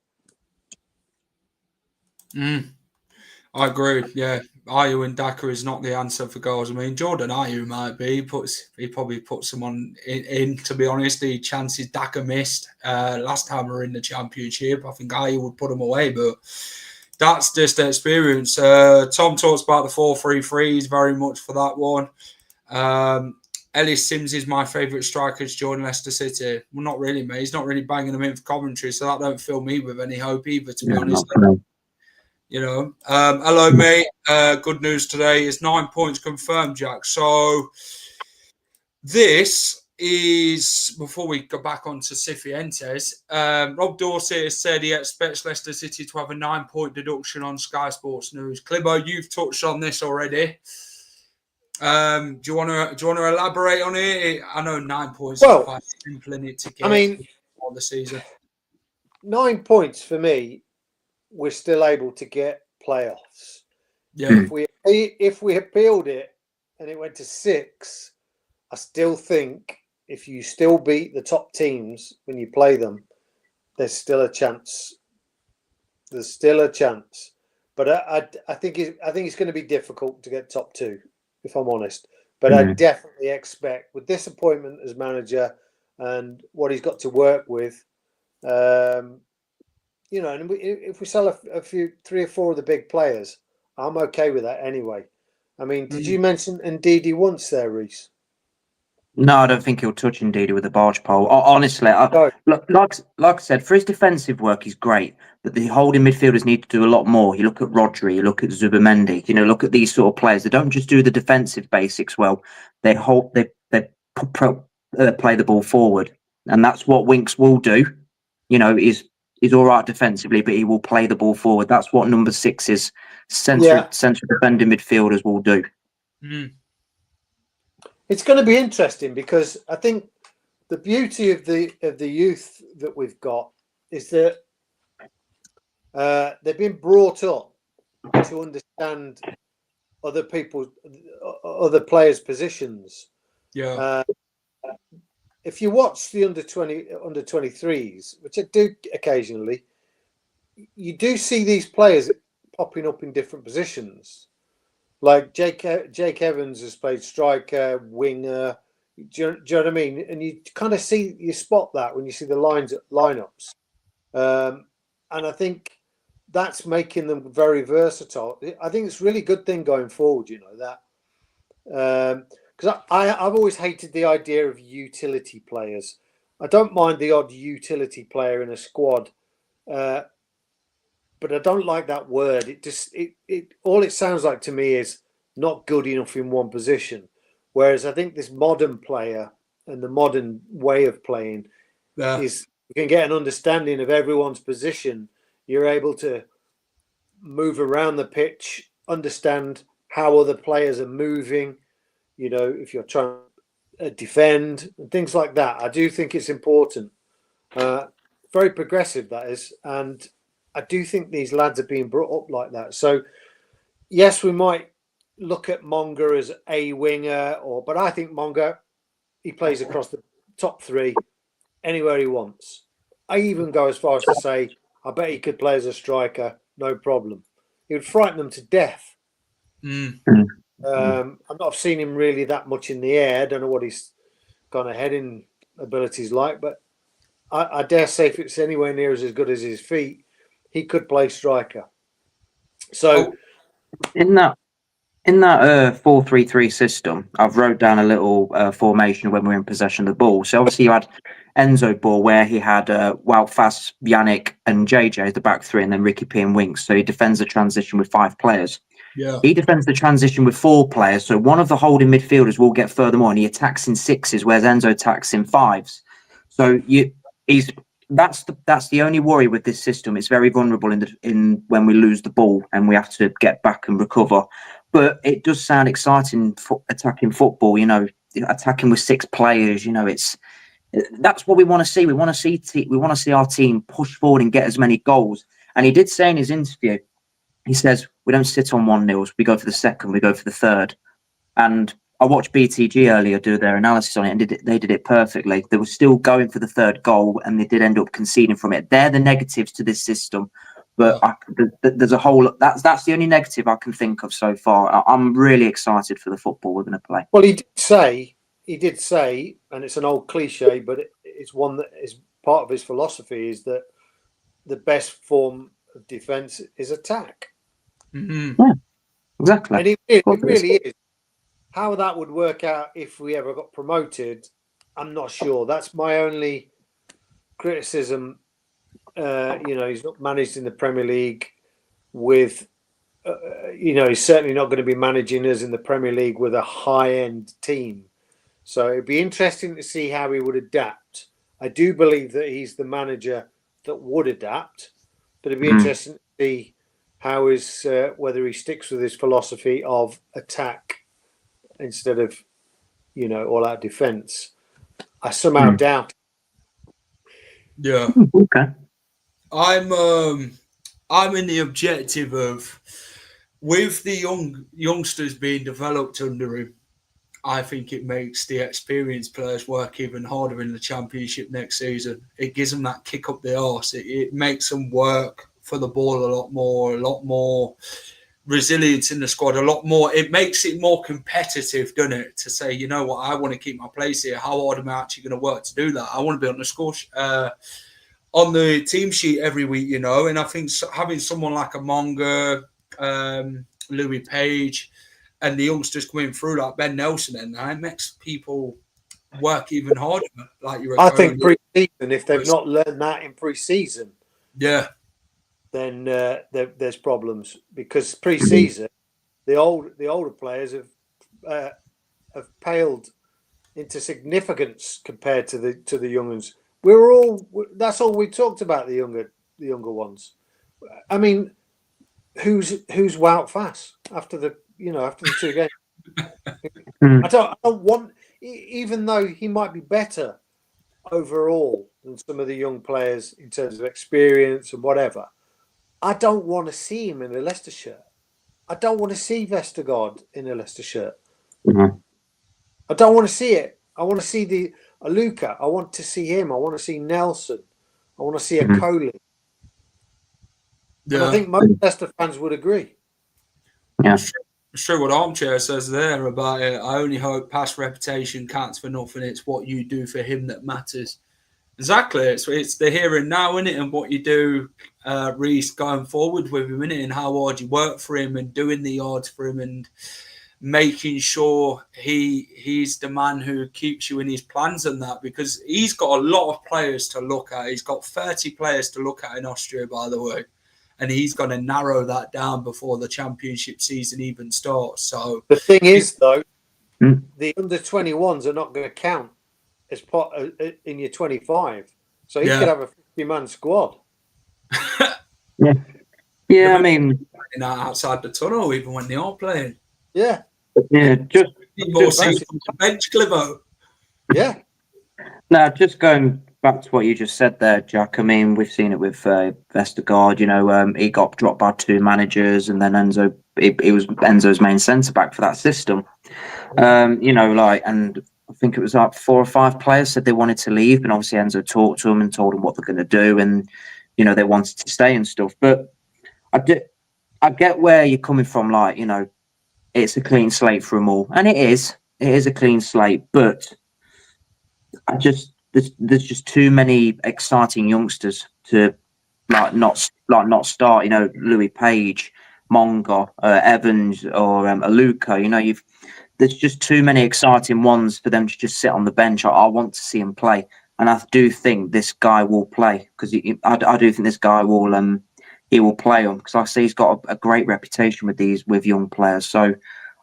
I agree. Yeah, Ayew and Daka is not the answer for goals. I mean, Jordan Ayew might be. He probably puts someone in. To be honest, the chances Daka missed last time we were in the Championship, I think Ayew would put them away. But that's just the experience. Tom talks about the 4-3-3. He's very much for that one. Ellis Sims is my favourite striker to join Leicester City. Well, not really, mate. He's not really banging them in for Coventry, so that don't fill me with any hope either, to be honest. Hello, mate. Good news today. It's 9 points confirmed, Jack. So this is, before we go back on to Cifuentes, Rob Dorsey has said he expects Leicester City to have a 9-point deduction on Sky Sports News. Clibbo, you've touched on this already. Do you want to elaborate on it? I know 9 points is quite simple in it to get. I mean, on the season, 9 points for me, we're still able to get playoffs. Yeah. If we appealed it and it went to 6, I still think if you still beat the top teams when you play them, there's still a chance. There's still a chance, but I think it's going to be difficult to get top 2. If I'm honest, but I definitely expect with this appointment as manager and what he's got to work with, and if we sell a few, 3 or 4 of the big players, I'm okay with that anyway. I mean, did you mention Ndidi once there, Reese? No, I don't think he'll touch Ndidi with a barge pole. Honestly, like I said, for his defensive work, he's great. But the holding midfielders need to do a lot more. You look at Rodri, you look at Zubamendi, look at these sort of players. They don't just do the defensive basics well. They play the ball forward. And that's what Winks will do. He's all right defensively, but he will play the ball forward. That's what number 6's central defending midfielders will do. It's going to be interesting because I think the beauty of the youth that we've got is that they've been brought up to understand other players' positions. Yeah. If you watch the under 23s, which I do occasionally, you do see these players popping up in different positions. Like Jake Evans has played striker, winger. Do you know what I mean? And you kind of spot that when you see the lineups. And I think that's making them very versatile. I think it's a really good thing going forward, that. Because I've always hated the idea of utility players. I don't mind the odd utility player in a squad, but I don't like that word. It all it sounds like to me is not good enough in one position. Whereas I think this modern player and the modern way of playing is you can get an understanding of everyone's position. You're able to move around the pitch, understand how other players are moving. If you're trying to defend and things like that. I do think it's important. Very progressive, that is. And I do think these lads are being brought up like that. So, yes, we might look at Monger as a winger, but I think Monger, he plays across the top three anywhere he wants. I even go as far as to say, I bet he could play as a striker, no problem. He would frighten them to death. I've not seen him really that much in the air. I don't know what his kind of heading abilities like, but I dare say if it's anywhere near as good as his feet, he could play striker. So in that 4-3-3 system, I've wrote down a little formation when we were in possession of the ball. So obviously you had Enzo ball where he had Wout Faes, Yannick and JJ as the back three, and then Ricky P and Winks. So he defends the transition with 5 players. Yeah. He defends the transition with 4 players. So one of the holding midfielders will get further more, and he attacks in 6s, whereas Enzo attacks in 5s. So that's the only worry with this system. It's very vulnerable in when we lose the ball and we have to get back and recover. But it does sound exciting for attacking football. Attacking with 6 players. That's what we want to see. We want to see our team push forward and get as many goals. And he did say in his interview, he says, we don't sit on 1-0s. We go for the second. We go for the third. And I watched BTG earlier do their analysis on it, and they did it perfectly. They were still going for the third goal, and they did end up conceding from it. They're the negatives to this system. But there's a whole. That's the only negative I can think of so far. I'm really excited for the football we're going to play. Well, he did say, and it's an old cliche, but it's one that is part of his philosophy, is that the best form of defence is attack. Mm-hmm. Yeah, exactly. And it really is. How that would work out if we ever got promoted, I'm not sure. That's my only criticism. He's not managed in the Premier League with, he's certainly not going to be managing us in the Premier League with a high-end team. So it'd be interesting to see how he would adapt. I do believe that he's the manager that would adapt, but it'd be interesting to see how whether he sticks with his philosophy of attack instead of, all-out defence. I somehow doubt. Yeah. Okay. I'm in the objective of, with the youngsters being developed under him, I think it makes the experienced players work even harder in the Championship next season. It gives them that kick up the arse. It makes them work for the ball a lot more resilience in the squad, a lot more. It makes it more competitive, doesn't it? To say, you know what, I want to keep my place here. How hard am I actually going to work to do that? I want to be on the score on the team sheet every week, And I think having someone like a Monger, Louis Page, and the youngsters coming through like Ben Nelson, and that makes people work even harder. Like you're, I think pre-season, if they've not learned that in pre-season, yeah, then there's problems, because pre-season the older players have paled into significance compared to the young ones. That's all we talked about, the younger ones. I mean, who's Wout Faes after the 2 games? I don't want, even though he might be better overall than some of the young players in terms of experience and whatever, I don't want to see him in a Leicester shirt. I don't want to see Vestergaard in a Leicester shirt. Mhm. I don't want to see it. I want to see the Luca. I want to see him. I want to see Nelson. I want to see a Mhm. Coley. And Yeah. I think most Leicester fans would agree. Yeah. It's true what Armchair says there about it. I only hope past reputation counts for nothing. It's what you do for him that matters. Exactly. It's the here and now, innit? And what you do, Reece, going forward with him, innit? And how hard you work for him and doing the yards for him and making sure he's the man who keeps you in his plans and that, because he's got a lot of players to look at. He's got 30 players to look at in Austria, by the way. And he's going to narrow that down before the championship season even starts. So The thing is, though, Mm. the under-21s are not going to count as part in your 25. So he Yeah. could have a 50-man squad. Yeah, I mean, outside the tunnel, even when they are playing. Yeah, yeah, just More seats on the bench, Clivo. yeah. no, just going back to what you just said there, Jack. I mean, we've seen it with Vestergaard. You know, he got dropped by 2 managers, and then Enzo, he was Enzo's main centre back for that system. You know, like, and I think it was like 4 or 5 players said they wanted to leave, but obviously Enzo talked to them and told them what they're going to do, and you know they wanted to stay and stuff. But I get where you're coming from. Like, you know, it's a clean slate for them all, and it is a clean slate. But there's just too many exciting youngsters to not start. You know, Louis Page, Monga, Evans, or Aluka. You know, there's just too many exciting ones for them to just sit on the bench. I want to see him play, and I do think this guy will play, because I do think this guy will he will play them, because I see he's got a great reputation with young players. So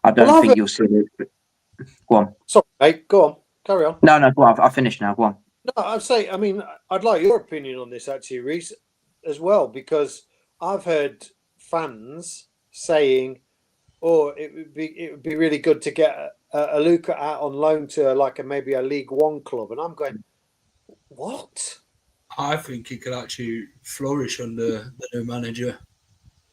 I don't think you'll see it. Go on. Sorry, mate. Go on. Carry on. No, go on. I finished now. Go on. No, I mean, I'd like your opinion on this, actually, Reece, as well, because I've heard fans saying, "Oh, it would be really good to get a Luca out on loan to maybe a League One club," and I'm going, "What?" I think he could actually flourish under the new manager.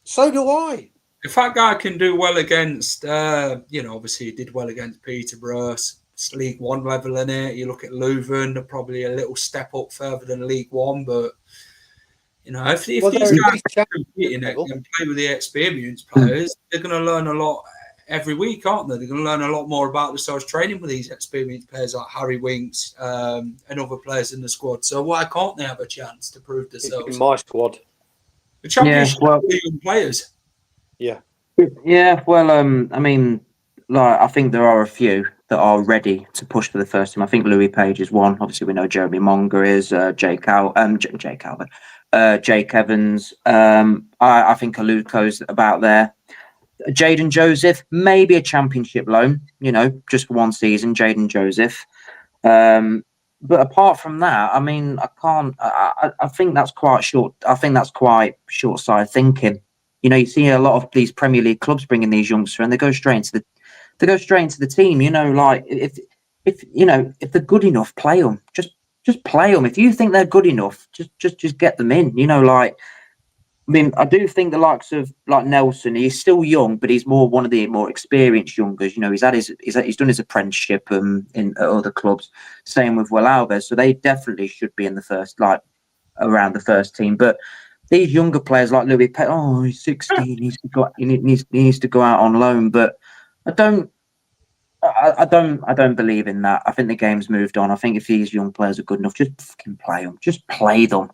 So do I. If that guy can do well against, obviously he did well against Peterborough, it's League One level in it. You look at Leuven, they're probably a little step up further than League One, but you know, if these guys can compete in it and play with the experienced players, they're going to learn a lot every week, aren't they? They're going to learn a lot more about themselves training with these experienced players like Harry Winks and other players in the squad. So why can't they have a chance to prove themselves? In my squad. The championship young players. Yeah, well, I mean, like, I think there are a few that are ready to push for the first team. I think Louis Page is one. Obviously, we know Jeremy Monga is, Jake Evans. I think Aluko's about there. Jaden Joseph, maybe a championship loan, you know, just for one season, Jaden Joseph. But apart from that, I mean, I think that's quite short. I think that's quite short-sighted thinking. You know, you see a lot of these Premier League clubs bringing these youngsters, and they go straight into the team. You know, like if they're good enough, play them. Just play them. If you think they're good enough, just get them in. You know, like, I mean, I do think the likes of like Nelson, he's still young, but he's one of the more experienced youngers. You know, he's done his apprenticeship in other clubs. Same with Will Alves, so they definitely should be in the first, like, around the first team. But these younger players like Louis Pett, he's 16, he needs to go out on loan. But I don't believe in that. I think the game's moved on. I think if these young players are good enough, just fucking play them. Just play them.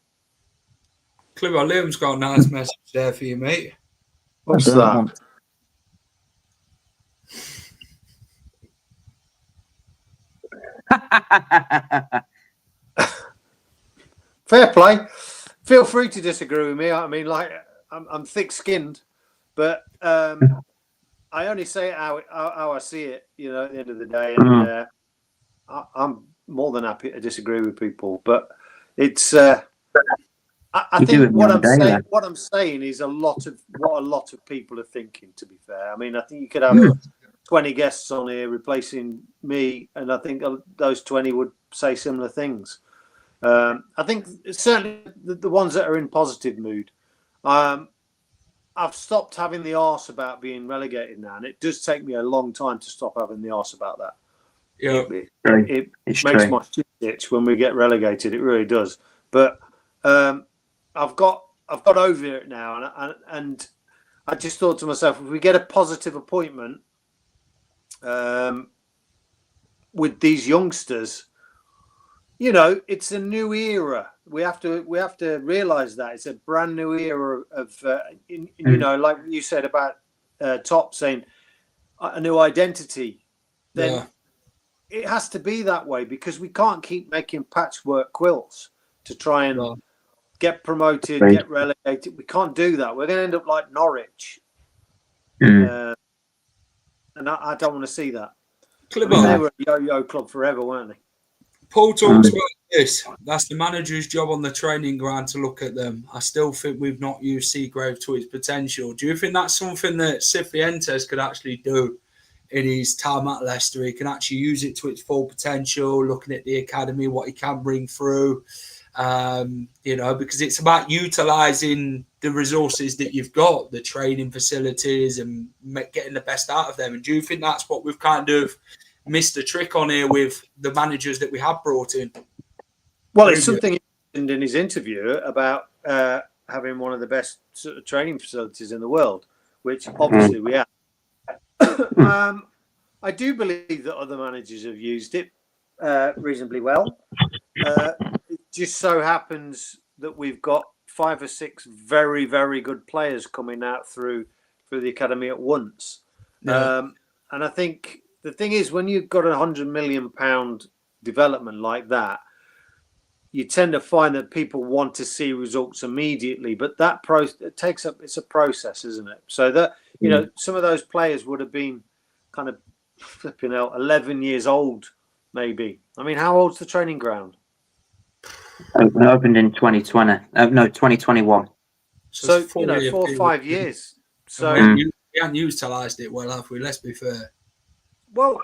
Clivo, Liam's got a nice message there for you, mate. What's that? Fair play. Feel free to disagree with me. I mean, like, I'm thick-skinned, but I only say it how I see it. You know, at the end of the day, and I'm more than happy to disagree with people. But it's, I think what I'm saying is a lot of what a lot of people are thinking. To be fair, I mean, I think you could have 20 guests on here replacing me, and I think those 20 would say similar things. I think certainly the ones that are in positive mood. I've stopped having the arse about being relegated now, and it does take me a long time to stop having the arse about that. Yeah, It makes my shit itch when we get relegated. It really does. But I've got over it now, and I just thought to myself, if we get a positive appointment with these youngsters, you know, it's a new era. We have to realise that it's a brand new era of you know, like you said about Top saying a new identity. Then it has to be that way, because we can't keep making patchwork quilts to try and get promoted, get relegated. We can't do that. We're going to end up like Norwich, and I don't want to see that. I mean, they were a yo-yo club forever, weren't they? Paul talks about this. That's the manager's job on the training ground to look at them. I still think we've not used Seagrave to its potential. Do you think that's something that Cifuentes could actually do in his time at Leicester? He can actually use it to its full potential, looking at the academy, what he can bring through, you know, because it's about utilising the resources that you've got, the training facilities, and getting the best out of them. And do you think that's what we've kind of missed a trick on here with the managers that we have brought in? Well, it's something he mentioned in his interview about having one of the best sort of training facilities in the world, which obviously we have. I do believe that other managers have used it reasonably well. It just so happens that we've got 5 or 6 very, very good players coming out through the academy at once. And I think the thing is, when you've got £100 million development like that, you tend to find that people want to see results immediately. But that it's a process, isn't it? So that, you know, some of those players would have been kind of flipping out 11 years old, maybe. I mean, how old's the training ground? Opened in 2021. So you know, 4 or 5 years. So we haven't utilised it well, have we? Let's be fair. Well,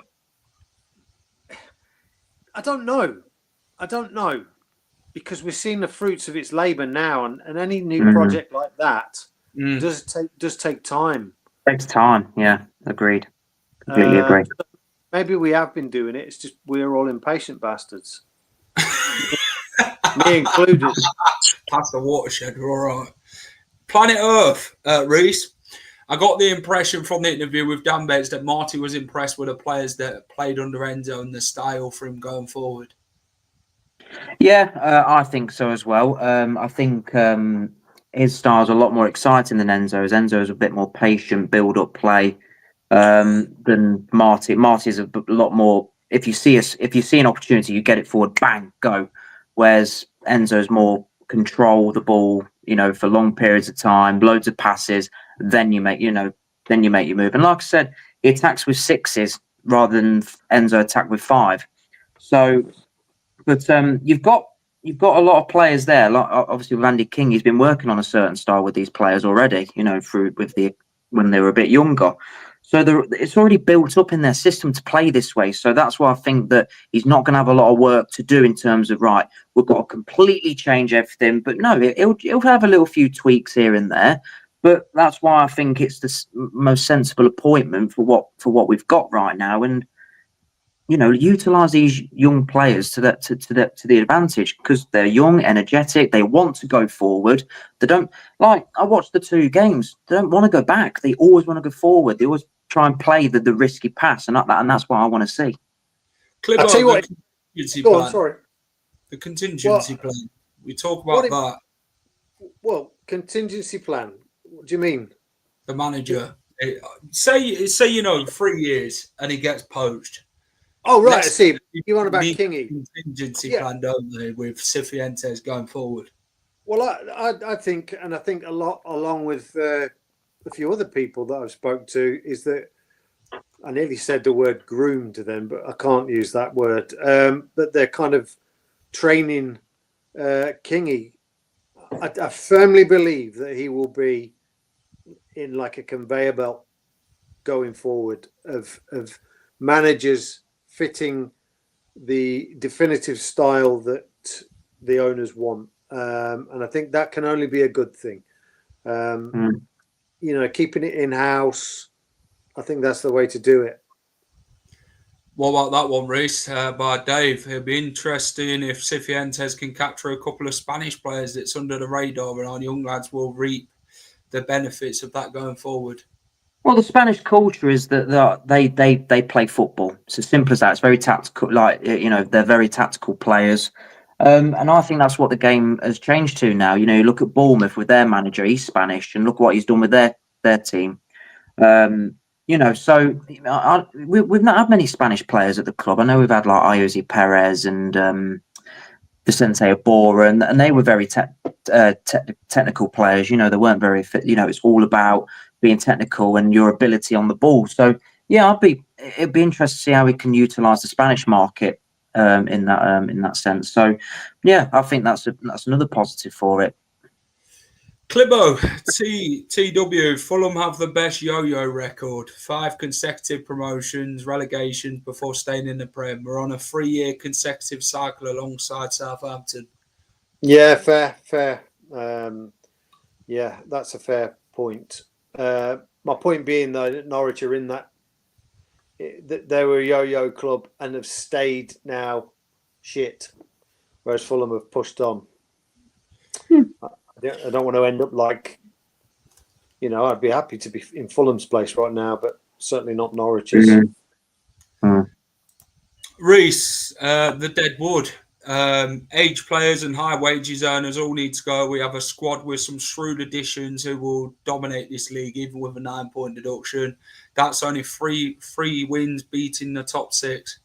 I don't know, because we're seeing the fruits of its labour now, and any new project like that does take time. Takes time, yeah, agreed. Completely agree. Maybe we have been doing it. It's just we're all impatient bastards, me included. Past the watershed, we're all right. Planet Earth, Reese. I got the impression from the interview with Dan Bates that Marty was impressed with the players that played under Enzo and the style for him going forward. Yeah, I think so as well. I think his style's a lot more exciting than Enzo's. Enzo's a bit more patient, build-up play than Marty. Marty's a lot more. If you see an opportunity, you get it forward, bang, go. Whereas Enzo's more control the ball, you know, for long periods of time, loads of passes. Then you make your move. And like I said, he attacks with 6s rather than Enzo attack with 5. So, but you've got a lot of players there. Like, obviously, with Andy King, he's been working on a certain style with these players already. You know, when they were a bit younger. So it's already built up in their system to play this way. So that's why I think that he's not going to have a lot of work to do in terms of, right, we've got to completely change everything. But no, he'll have a little few tweaks here and there. But that's why I think it's the most sensible appointment for what we've got right now, and you know, utilise these young players to the advantage, because they're young, energetic, they want to go forward. They don't, like, I watched the 2 games. They don't want to go back. They always want to go forward. They always try and play the risky pass, and that's what I want to see. I'll tell you what. Go on, sorry. The contingency plan. We talk about that. Well, contingency plan. What do you mean? The manager. Say you know 3 years and he gets poached. Oh right, I see. You want about Kingy? Contingency plan, don't they, with Cifuentes going forward? Well, I think, and I think a lot, along with a few other people that I've spoke to, is that I nearly said the word groom to them, but I can't use that word. But they're kind of training Kingy. I firmly believe that he will be in like a conveyor belt going forward of managers fitting the definitive style that the owners want. And I think that can only be a good thing. Keeping it in-house, I think that's the way to do it. What about that one, Reece, by Dave? It'd be interesting if Cifuentes can capture a couple of Spanish players that's under the radar, and our young lads will reap the benefits of that going forward. Well, the Spanish culture is that they play football. It's as simple as that. It's very tactical. They're very tactical players. And I think that's what the game has changed to now. You look at Bournemouth with their manager, he's Spanish, and look what he's done with their team. We've not had many Spanish players at the club. I know we've had like Jose Perez and Vicente Iborra, and they were very technical players. They weren't very fit. It's all about being technical and your ability on the ball. So yeah, it'd be interesting to see how we can utilise the Spanish market in that sense. So yeah, I think that's another positive for it. Clibbo, TW, Fulham have the best yo-yo record. 5 consecutive promotions, relegations before staying in the Prem. We're on a 3-year consecutive cycle alongside Southampton. Yeah, fair. Yeah, that's a fair point. My point being, though, that Norwich are in that they were a yo-yo club and have stayed now shit, whereas Fulham have pushed on. I don't want to end up like, I'd be happy to be in Fulham's place right now, but certainly not Norwich's. Reece, the dead wood. Age players and high wages earners all need to go. We have a squad with some shrewd additions who will dominate this league, even with a 9-point deduction. That's only three wins beating the top 6.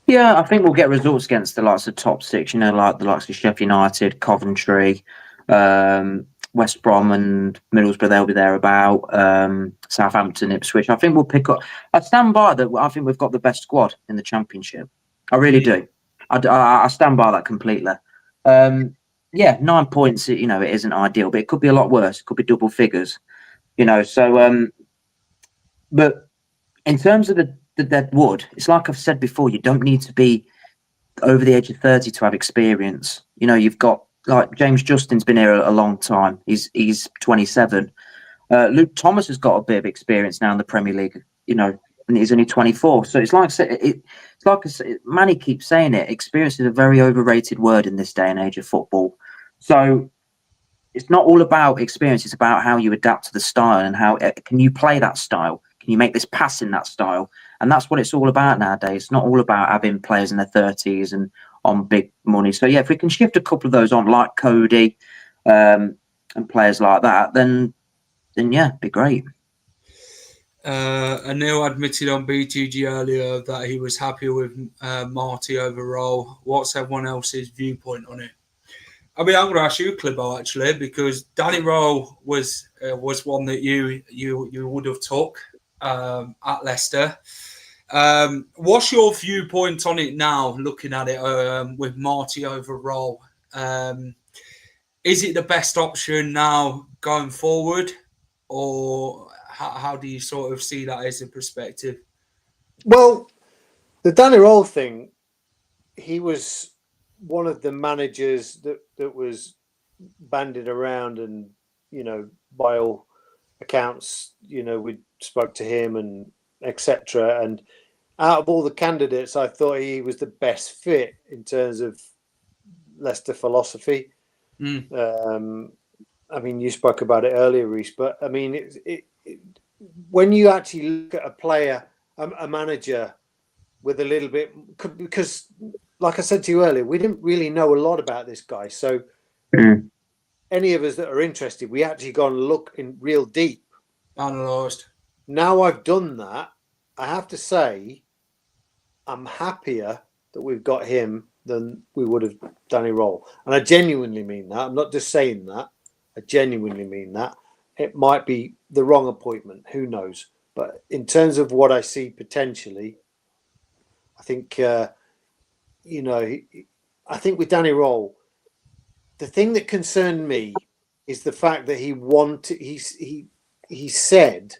Yeah, I think we'll get results against the likes of top 6, like the likes of Sheffield United, Coventry, West Brom and Middlesbrough, they'll be there about, Southampton, Ipswich. I think we'll pick up. I stand by that. I think we've got the best squad in the Championship. I really do. I stand by that completely. 9 points, it isn't ideal, but it could be a lot worse. It could be double figures, so, but in terms of the dead wood, it's like I've said before, you don't need to be over the age of 30 to have experience. You've got, like, James Justin's been here a long time. He's 27. Luke Thomas has got a bit of experience now in the Premier League, and he's only 24. So it's like Manny keeps saying it. Experience is a very overrated word in this day and age of football. So it's not all about experience. It's about how you adapt to the style and how can you play that style. Can you make this pass in that style? And that's what it's all about nowadays. It's not all about having players in their 30s and on big money. So yeah, if we can shift a couple of those on, like Cody and players like that, then yeah, it'd be great. Anil admitted on BTG earlier that he was happy with Marti overall. What's everyone else's viewpoint on it? I mean, I'm going to ask you, Clibbo, actually, because Danny Rowe was one that you would have took at Leicester. What's your viewpoint on it now, looking at it with Marti overall? Is it the best option now going forward, or how do you sort of see that as a perspective? Well, the Danny Rowe thing, he was one of the managers that was bandied around, and by all accounts, we spoke to him and etc. And out of all the candidates, I thought he was the best fit in terms of Leicester philosophy. I mean, you spoke about it earlier, Reece, but I mean, when you actually look at a player, a manager with a little bit, because like I said to you earlier, we didn't really know a lot about this guy. So any of us that are interested, we actually go and look in real deep. Analysed. Now I've done that, I have to say, I'm happier that we've got him than we would have Danny Rowe. And I genuinely mean that. I'm not just saying that. I genuinely mean that. It might be the wrong appointment. Who knows? But in terms of what I see potentially, I think, I think with Danny Rowe, the thing that concerned me is the fact that he said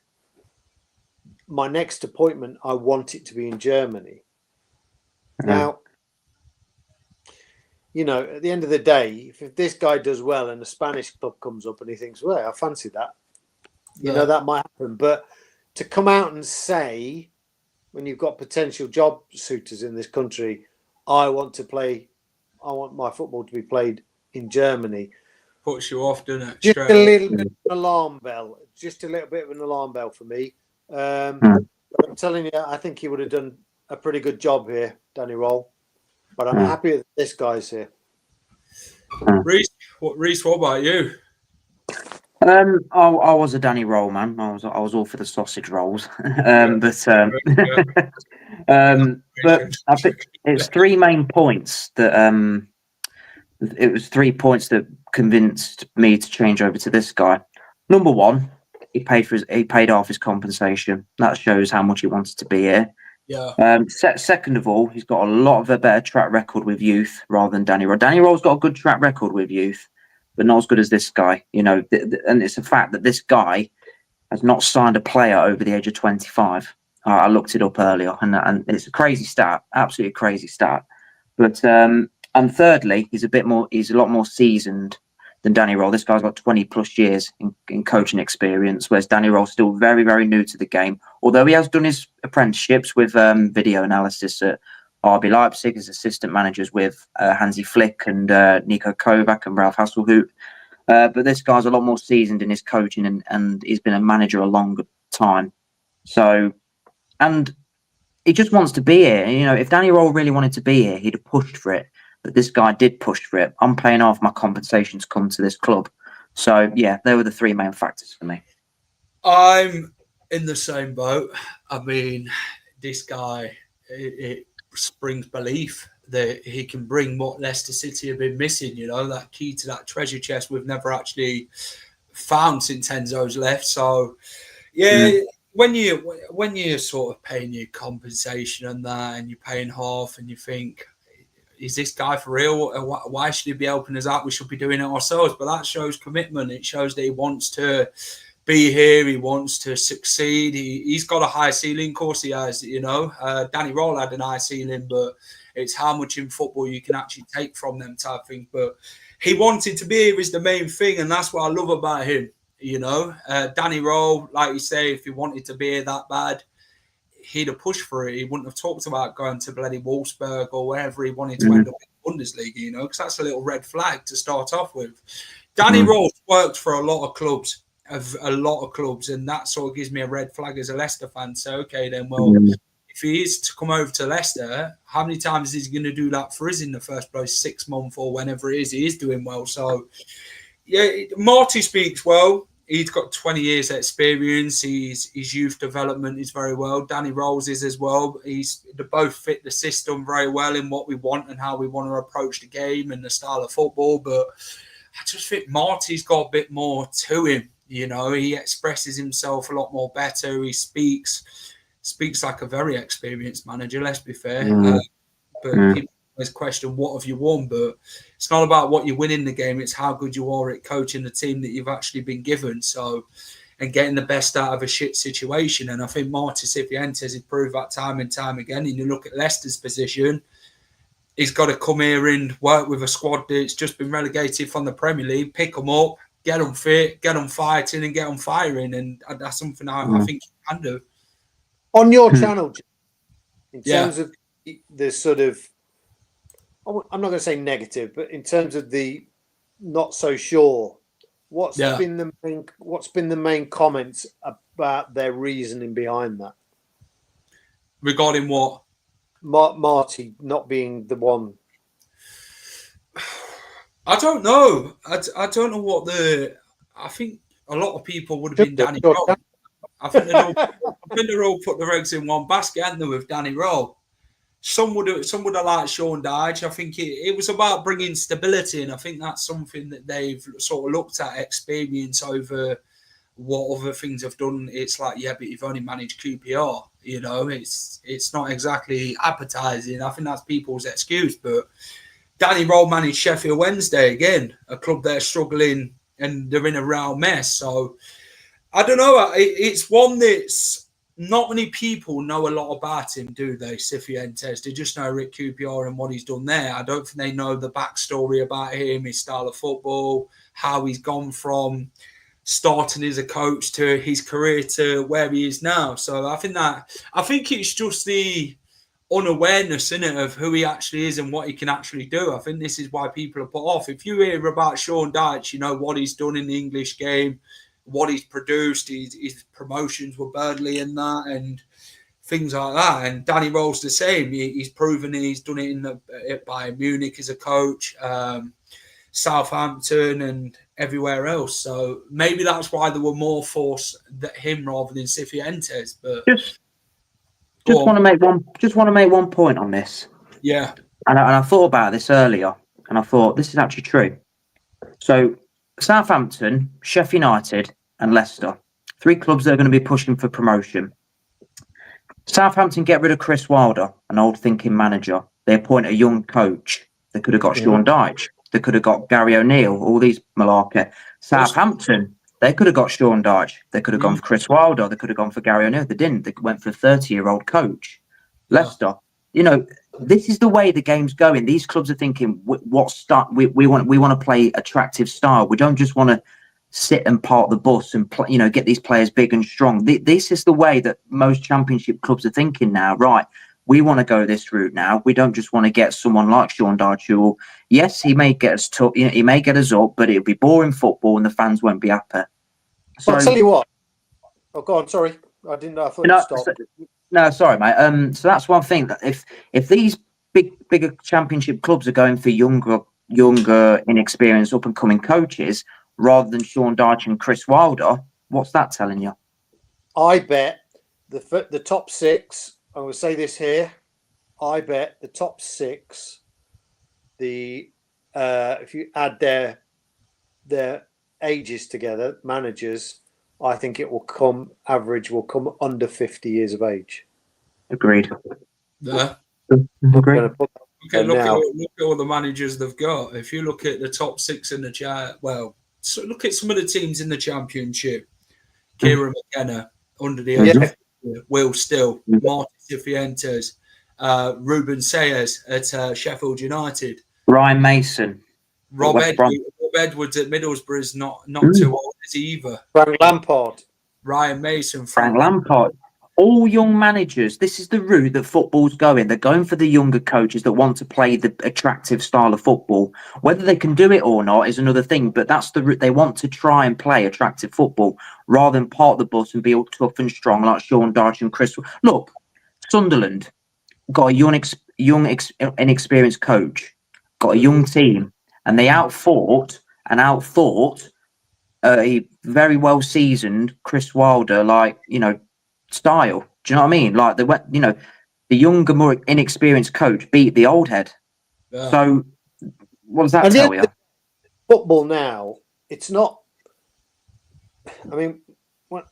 my next appointment, I want it to be in Germany. Now, you know, at the end of the day, if this guy does well and a Spanish club comes up and he thinks, well, I fancy that, you know, that might happen. But to come out and say, when you've got potential job suitors in this country, I want my football to be played in Germany, puts you off, doesn't it? Just a little bit of an alarm bell. Just a little bit of an alarm bell for me. But I'm telling you, I think he would have done a pretty good job here, Danny Roll. But I'm happy that this guy's here. Reece, what about you? I was a Danny Roll man. I was all for the sausage rolls. But I think it's three main points that it was 3 points that convinced me to change over to this guy. Number one, he paid off his compensation. That shows how much he wanted to be here. Yeah. Second of all, he's got a lot of a better track record with youth rather than Danny Roll. Danny Roll's got a good track record with youth, but not as good as this guy. You know, and it's a fact that this guy has not signed a player over the age of 25. I looked it up earlier, and it's a crazy stat, absolutely crazy stat. But and thirdly, he's a lot more seasoned than Danny Roll. This guy's got 20 plus years in coaching experience, whereas Danny Roll's still very, very new to the game. Although he has done his apprenticeships with video analysis at RB Leipzig as assistant managers with Hansi Flick and Nico Kovac and Ralph Hasselhout. But this guy's a lot more seasoned in his coaching and he's been a manager a longer time. So, and he just wants to be here. You know, if Danny Roll really wanted to be here, he'd have pushed for it. But this guy did push for it. I'm paying off my compensation to come to this club. So, yeah, they were the three main factors for me. I'm in the same boat. I mean, this guy, it springs belief that he can bring what Leicester City have been missing, you know, that key to that treasure chest we've never actually found since Enzo's left. So, yeah, when you're sort of paying your compensation and that and you're paying half and you think, is this guy for real? Why should he be helping us out? We should be doing it ourselves. But that shows commitment. It shows that he wants to be here. He wants to succeed. He's got a high ceiling. Of course he has, you know. Danny Roll had an high ceiling, but it's how much in football you can actually take from them type things. But he wanted to be here is the main thing, and that's what I love about him, you know. Danny Roll, like you say, if he wanted to be here that bad, he'd have pushed for it. He wouldn't have talked about going to bloody Wolfsburg or wherever he wanted to end up in the Bundesliga, you know, because that's a little red flag to start off with. Danny Roll's worked for a lot of clubs, and that sort of gives me a red flag as a Leicester fan. So, okay, then, well, if he is to come over to Leicester, how many times is he going to do that for us in the first place, 6 months or whenever it is? He is doing well. So, yeah, Marty speaks well. He's got 20 years experience. His youth development is very well. Danny Rolls is as well. They both fit the system very well in what we want and how we want to approach the game and the style of football. But I just think Marty's got a bit more to him. You know, he expresses himself a lot more better. He speaks like a very experienced manager, let's be fair. But people always question, what have you won? But it's not about what you win in the game. It's how good you are at coaching the team that you've actually been given. So, and getting the best out of a shit situation. And I think Marti Cifuentes has proved that time and time again. And you look at Leicester's position, he's got to come here and work with a squad that's just been relegated from the Premier League, pick them up, get them fit, get them fighting and get them firing. And that's something I think he can do. On your channel, in terms of the sort of, I'm not going to say negative, but in terms of the not so sure, what's been the main comments about their reasoning behind that? Regarding what? Marty not being the one. I don't know. I don't know what I think a lot of people would have been Danny Roll. I think they're all put their eggs in one basket, hadn't they, with Danny Roll? Some would have liked Sean Dyche. I think it was about bringing stability, and I think that's something that they've sort of looked at experience over what other things have done. It's like, yeah, but you've only managed QPR. You know, it's not exactly appetizing. I think that's people's excuse. But Danny Roll managed Sheffield Wednesday again, a club that's struggling and they're in a real mess. So I don't know. It's one that's not many people know a lot about him, do they, Cifuentes? They just know Rick QPR and what he's done there. I don't think they know the backstory about him, his style of football, how he's gone from starting as a coach to his career to where he is now. So I think it's just the unawareness in it of who he actually is and what he can actually do. I think this is why people are put off. If you hear about Sean Dyche, you know what he's done in the English game, what he's produced, his promotions were Burnley and that, and things like that. And Danny Rowe's the same. He's proven he's done it at Bayern Munich as a coach, Southampton and everywhere else. So maybe that's why there were more force that him rather than Cifuentes. But just want to make one point on this. Yeah. And I thought about this earlier, and I thought this is actually true. So Southampton, Sheffield United, and Leicester, 3 clubs that are going to be pushing for promotion. Southampton get rid of Chris Wilder, an old thinking manager. They appoint a young coach. They could have got Sean Dyche. They could have got Gary O'Neill, all these malarkey. Southampton, they could have got Sean Dyche. They could have gone for Chris Wilder. They could have gone for Gary O'Neill. They didn't. They went for a 30-year-old coach. Leicester, you know, this is the way the game's going. These clubs are thinking, we want to play attractive style. We don't just want to sit and park the bus and get these players big and strong. This is the way that most Championship clubs are thinking now. Right, we want to go this route now. We don't just want to get someone like Sean Dyche who, yes, he may get us he may get us up, but it'll be boring football and the fans won't be happy. So, I'll tell you what. Oh, go on. Sorry, I didn't know. I thought you stopped. No, sorry, mate. So that's one thing. That if these bigger Championship clubs are going for younger, inexperienced, up and coming coaches rather than Sean Dyche and Chris Wilder, what's that telling you? I bet the top 6. I will say this here. I bet the top 6. If you add their ages together, managers, I think average will come under 50 years of age. Agreed. Yeah. Agreed. Okay, look at all the managers they've got. If you look at the top 6 in the chat, so look at some of the teams in the Championship. Kieran McKenna under the age of Will Still, Marti Cifuentes, Ruben Sayers at Sheffield United, Ryan Mason, Rob Edwards at Middlesbrough is not too old is he either. Frank Lampard, Ryan Mason, Frank Lampard. All young managers. This is the route that football's going. They're going for the younger coaches that want to play the attractive style of football. Whether they can do it or not is another thing, but that's the route. They want to try and play attractive football rather than park the bus and be all tough and strong like Sean Dyche and Chris. Look, Sunderland got a inexperienced coach, got a young team, and they outfought a very well seasoned Chris Wilder, style. Do you know what I mean? Like the younger, more inexperienced coach beat the old head. Yeah. So what does that tell you? Football now, it's not. I mean,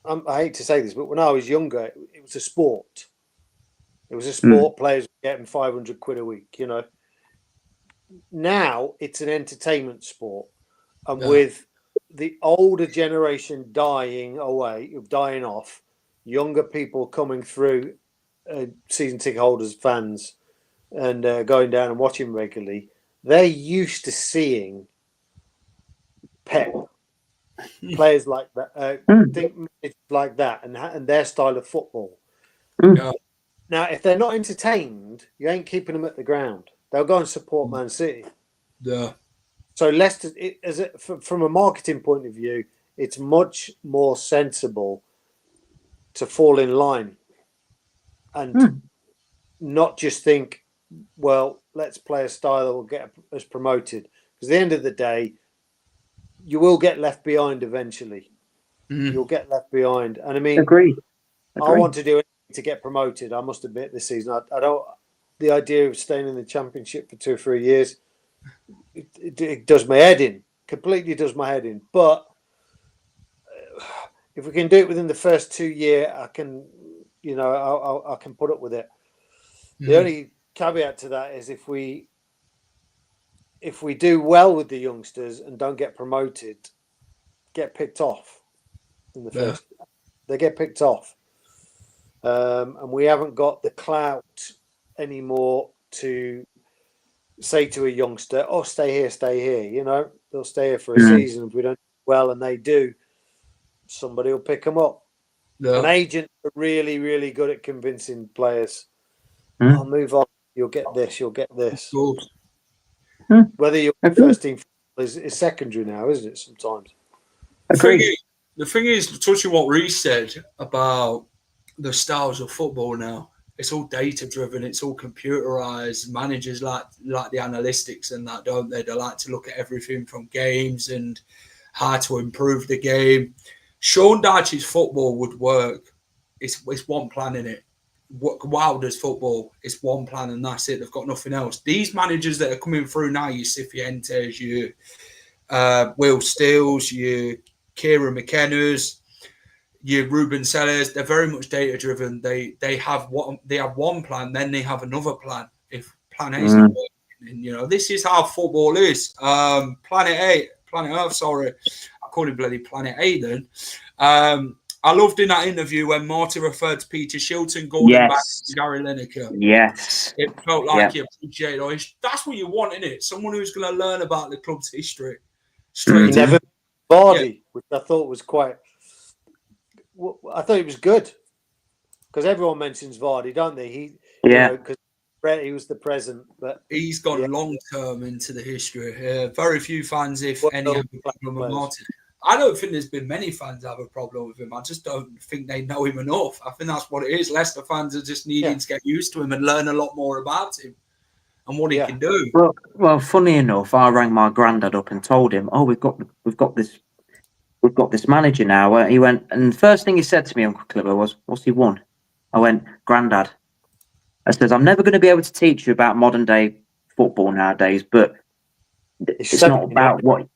I hate to say this, but when I was younger, it was a sport. It was a sport. Players were getting 500 quid a week. You know. Now it's an entertainment sport, and with the older generation dying off. Younger people coming through, season ticket holders, fans, and going down and watching regularly, they're used to seeing Pep players like that, like that, and their style of football. Now, if they're not entertained, you ain't keeping them at the ground. They'll go and support Man City. Yeah. So Leicester, from a marketing point of view, it's much more sensible to fall in line and not just think, well, let's play a style that will get us promoted. Because at the end of the day, you will get left behind eventually. You'll get left behind. And I mean, Agreed. I want to do anything to get promoted. I must admit this season, I don't. The idea of staying in the Championship for 2 or 3 years, it does my head in. Completely does my head in. But if we can do it within the first 2 years, I can, I can put up with it. The only caveat to that is if we do well with the youngsters and don't get promoted, get picked off in the first. They get picked off. and we haven't got the clout anymore to say to a youngster, "Oh, stay here." You know, they'll stay here for a season. If we don't do well, and they do, somebody will pick them up. Yeah. An agent are really, really good at convincing players. I'll move on. You'll get this. You'll get this. Whether you're first team is secondary now, isn't it? Sometimes. The thing is, touching what Reece said about the styles of football now, it's all data driven, it's all computerized. Managers like the analytics and that, don't they? They like to look at everything from games and how to improve the game. Sean Dyche's football would work. It's one plan in it. Wilder's football, it's one plan and that's it. They've got nothing else. These managers that are coming through now, you Cifuentes, you Will Steels, you Kieran McKenna's, your Ruben Sellers, they're very much data driven. They have one plan, then they have another plan. If plan A is not working, and, you know, this is how football is. Planet Earth, sorry, I called it bloody Planet A then. I loved in that interview when Marty referred to Peter Shilton, Gordon Banks, and Gary Lineker. Yes. It felt like you appreciated it. That's what you want, isn't it? Someone who's going to learn about the club's history. Straight Never Vardy, which I thought was quite. I thought it was good because everyone mentions Vardy, don't they? Because he was the present, but he's gone long term into the history. Very few fans, if any, have a problem with Martin. I don't think there's been many fans that have a problem with him. I just don't think they know him enough. I think that's what it is. Leicester fans are just needing to get used to him and learn a lot more about him and what he can do. Well, funny enough, I rang my granddad up and told him, "Oh, we've got this manager now." He went, and the first thing he said to me, Uncle Clipper, was, "What's he won?" I went, "Granddad," I says, "I'm never going to be able to teach you about modern day football nowadays, but it's not about what."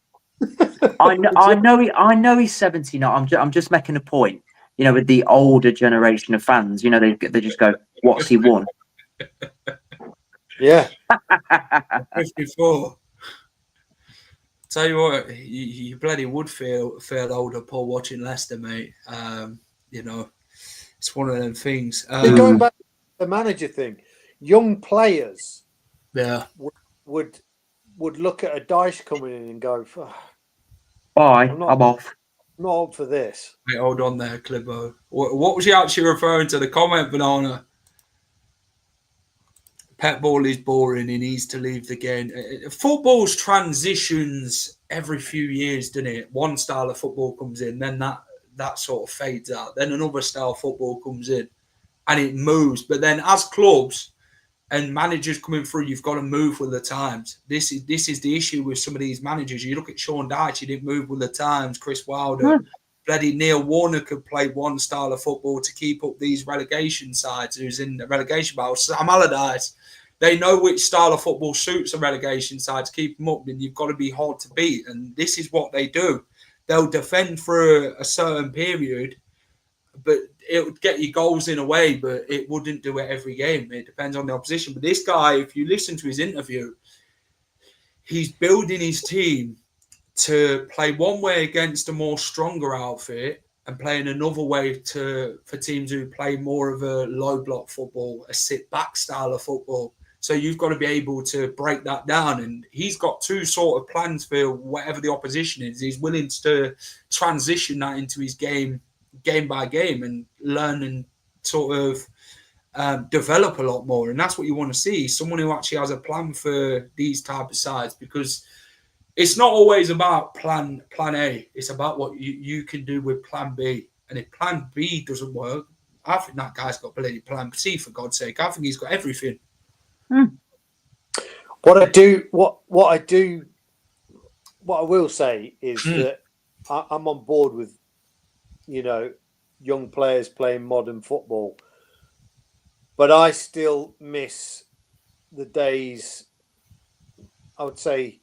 I know he's 70 now. I'm just making a point. You know, with the older generation of fans, you know, they just go, "What's he won?" Yeah. 54. Tell you what, you bloody would feel older, Paul, watching Leicester, mate. You know, it's one of them things. Going back to the manager thing, young players would look at a Dyche coming in and go, "Bye, I'm off. I'm not up for this." Wait, hold on there, Clibbo. What was he actually referring to? The comment, Banana? Pep ball is boring. He needs to leave the game. Football's transitions every few years, doesn't it? One style of football comes in, then that sort of fades out. Then another style of football comes in, and it moves. But then, as clubs and managers coming through, you've got to move with the times. This is the issue with some of these managers. You look at Sean Dyche, he didn't move with the times. Chris Wilder, bloody Neil Warner could play one style of football to keep up these relegation sides. Who's in the relegation battle? Sam Allardyce. They know which style of football suits a relegation side to keep them up. Then you've got to be hard to beat, and this is what they do. They'll defend for a certain period, but it would get you goals in a way, but it wouldn't do it every game. It depends on the opposition. But this guy, if you listen to his interview, he's building his team to play one way against a more stronger outfit and playing another way for teams who play more of a low block football, a sit back style of football. So you've got to be able to break that down. And he's got two sort of plans for whatever the opposition is. He's willing to transition that into his game by game, and learn and sort of develop a lot more. And that's what you want to see. Someone who actually has a plan for these type of sides, because it's not always about plan A. It's about what you can do with plan B. And if plan B doesn't work, I think that guy's got bloody plan C, for God's sake. I think he's got everything. What I will say is that I'm on board with, you know, young players playing modern football, but I still miss the days, I would say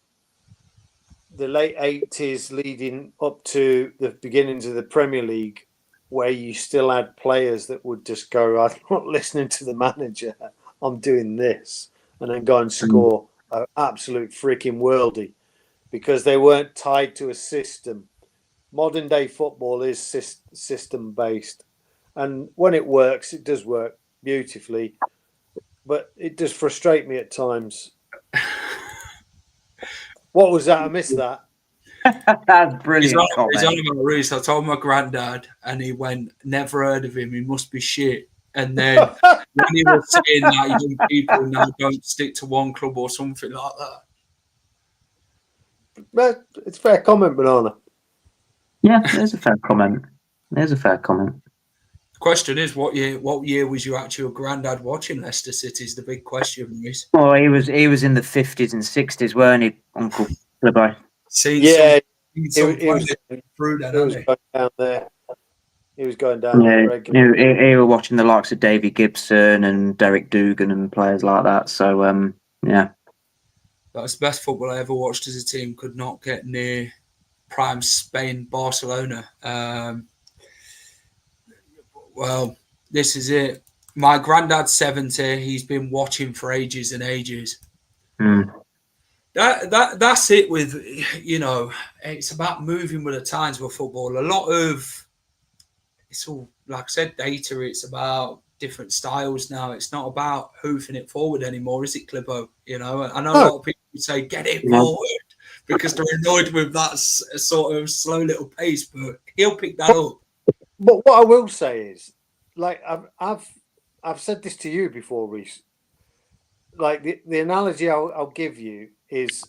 the late 80s leading up to the beginnings of the Premier League, where you still had players that would just go, "I'm not listening to the manager, I'm doing this," and then go and score an absolute freaking worldie because they weren't tied to a system. Modern day football is system based, and when it works, it does work beautifully. But it does frustrate me at times. What was that? I missed that. That's He's brilliant on comment. about Reese. I told my granddad, and he went, "Never heard of him. He must be shit." And then when he was saying that young people now don't stick to one club or something like that. But it's a fair comment, Banana. Yeah, there's a fair comment. There's a fair comment. Question is, what year was your actual granddad watching Leicester City? Is the big question, Reese. Well, he was in the 50s and 60s, weren't he, Uncle Clibbo? Yeah, he was going down there. He was going down there regularly. He was watching the likes of Davy Gibson and Derek Dugan and players like that. So, yeah. That's the best football I ever watched as a team. Could not get near prime Spain, Barcelona. Well, this is it. My granddad's 70. He's been watching for ages and ages. That's it with, it's about moving with the times with football. A lot of, it's all, like I said, data. It's about different styles now. It's not about hoofing it forward anymore, is it, Clibbo? I know a lot of people say, get it forward, because they're annoyed with that sort of slow little pace, but he'll pick that up. But what I will say is, like, I've said this to you before, Reese. Like, the analogy I'll give you is,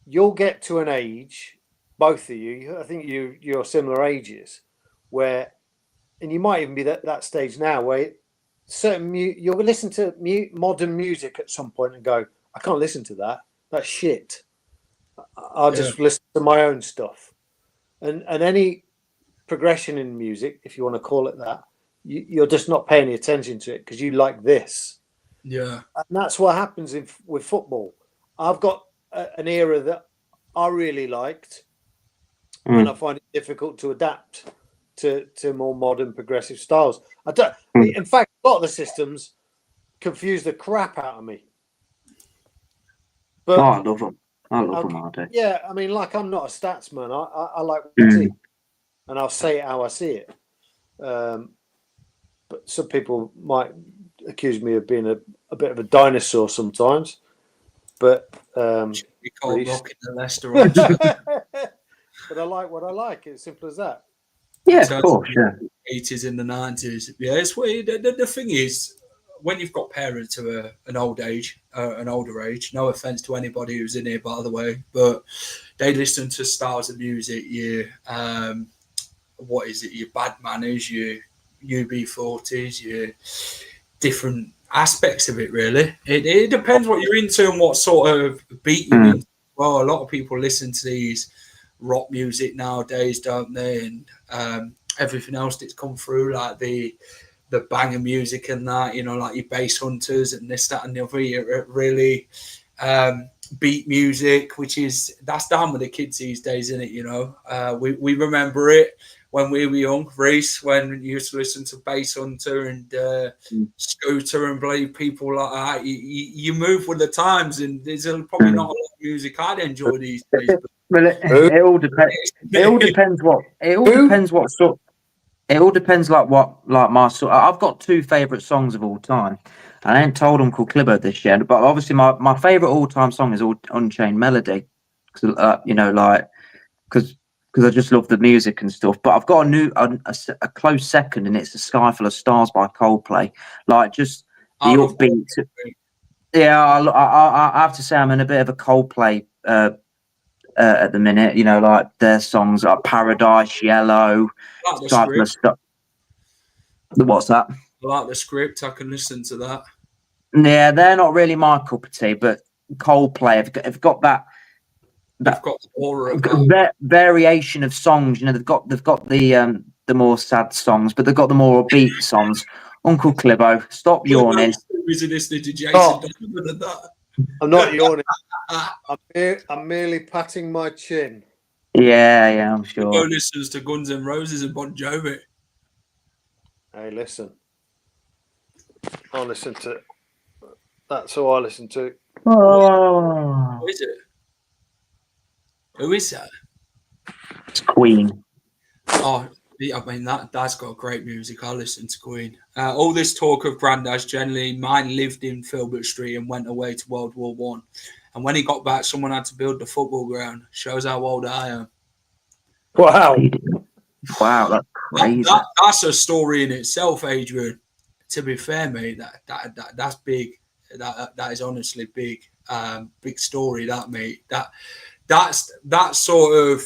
you'll get to an age, both of you, I think you're similar ages, where, and you might even be that stage now, where you'll listen to modern music at some point and go, I can't listen to that. That's shit. I'll just listen to my own stuff. And any progression in music, if you want to call it that, you're just not paying any attention to it because you like this. Yeah. And that's what happens with football. I've got an era that I really liked, and I find it difficult to adapt to more modern progressive styles. In fact, a lot of the systems confuse the crap out of me. But I love them. I love them, Marty. Yeah, I mean, like, I'm not a stats man. I like what I see, and I'll say it how I see it. But some people might accuse me of being a bit of a dinosaur sometimes. But we can't look in the Leicester. But I like what I like. It's simple as that. Yeah, of course. Yeah. 80s and the 90s. Yeah, it's weird. The thing is, when you've got parents who are an older age, no offense to anybody who's in here, by the way, but they listen to styles of music, your Bad Manners, your UB40s, your different aspects of it, really. It depends what you're into and what sort of beat you're into. Well, a lot of people listen to these rock music nowadays, don't they? And everything else that's come through, like the banger music and that, like your bass hunters and this, that, and the other, really beat music, that's down with the kids these days, isn't it? We remember it when we were young, Reese, when you used to listen to Bass Hunter and Scooter and believe people like that. You move with the times, and there's probably not a lot of music I'd enjoy these days. Well, it all depends. It all depends what. It all depends what sort. It all depends like my sort. I've got two favourite songs of all time. I ain't told Uncle Clibbo this yet, but obviously my favourite all time song is Unchained Melody, because I just love the music and stuff. But I've got a close second, and it's "A Sky Full of Stars" by Coldplay. Like, just the upbeat. Yeah, I have to say I'm in a bit of a Coldplay at the minute. Like their songs like "Paradise," "Yellow," "Sky Full of Stars." What's that? I like the script. I can listen to that. Yeah, they're not really my cup of tea, but Coldplay have got that. They've got the aura of variation of songs. They've got the more sad songs, but they've got the more upbeat songs. Uncle Clibbo, stop yawning. I'm not yawning. I'm merely patting my chin. Yeah, I'm sure. Clibbo listens to Guns N' Roses and Bon Jovi. Hey, listen. I listen to. That's who I listen to. Oh. Who is it? Who is that? It's Queen. Oh, Yeah, I mean, that's got great music. I listen to Queen. All this talk of granddads, generally, mine lived in Filbert Street and went away to World War One. And when he got back, someone had to build the football ground. Shows how old I am. Wow. Wow, that's crazy. That's a story in itself, Adrian. To be fair, mate, that's big. That is honestly big. Big story, that, mate. That's sort of,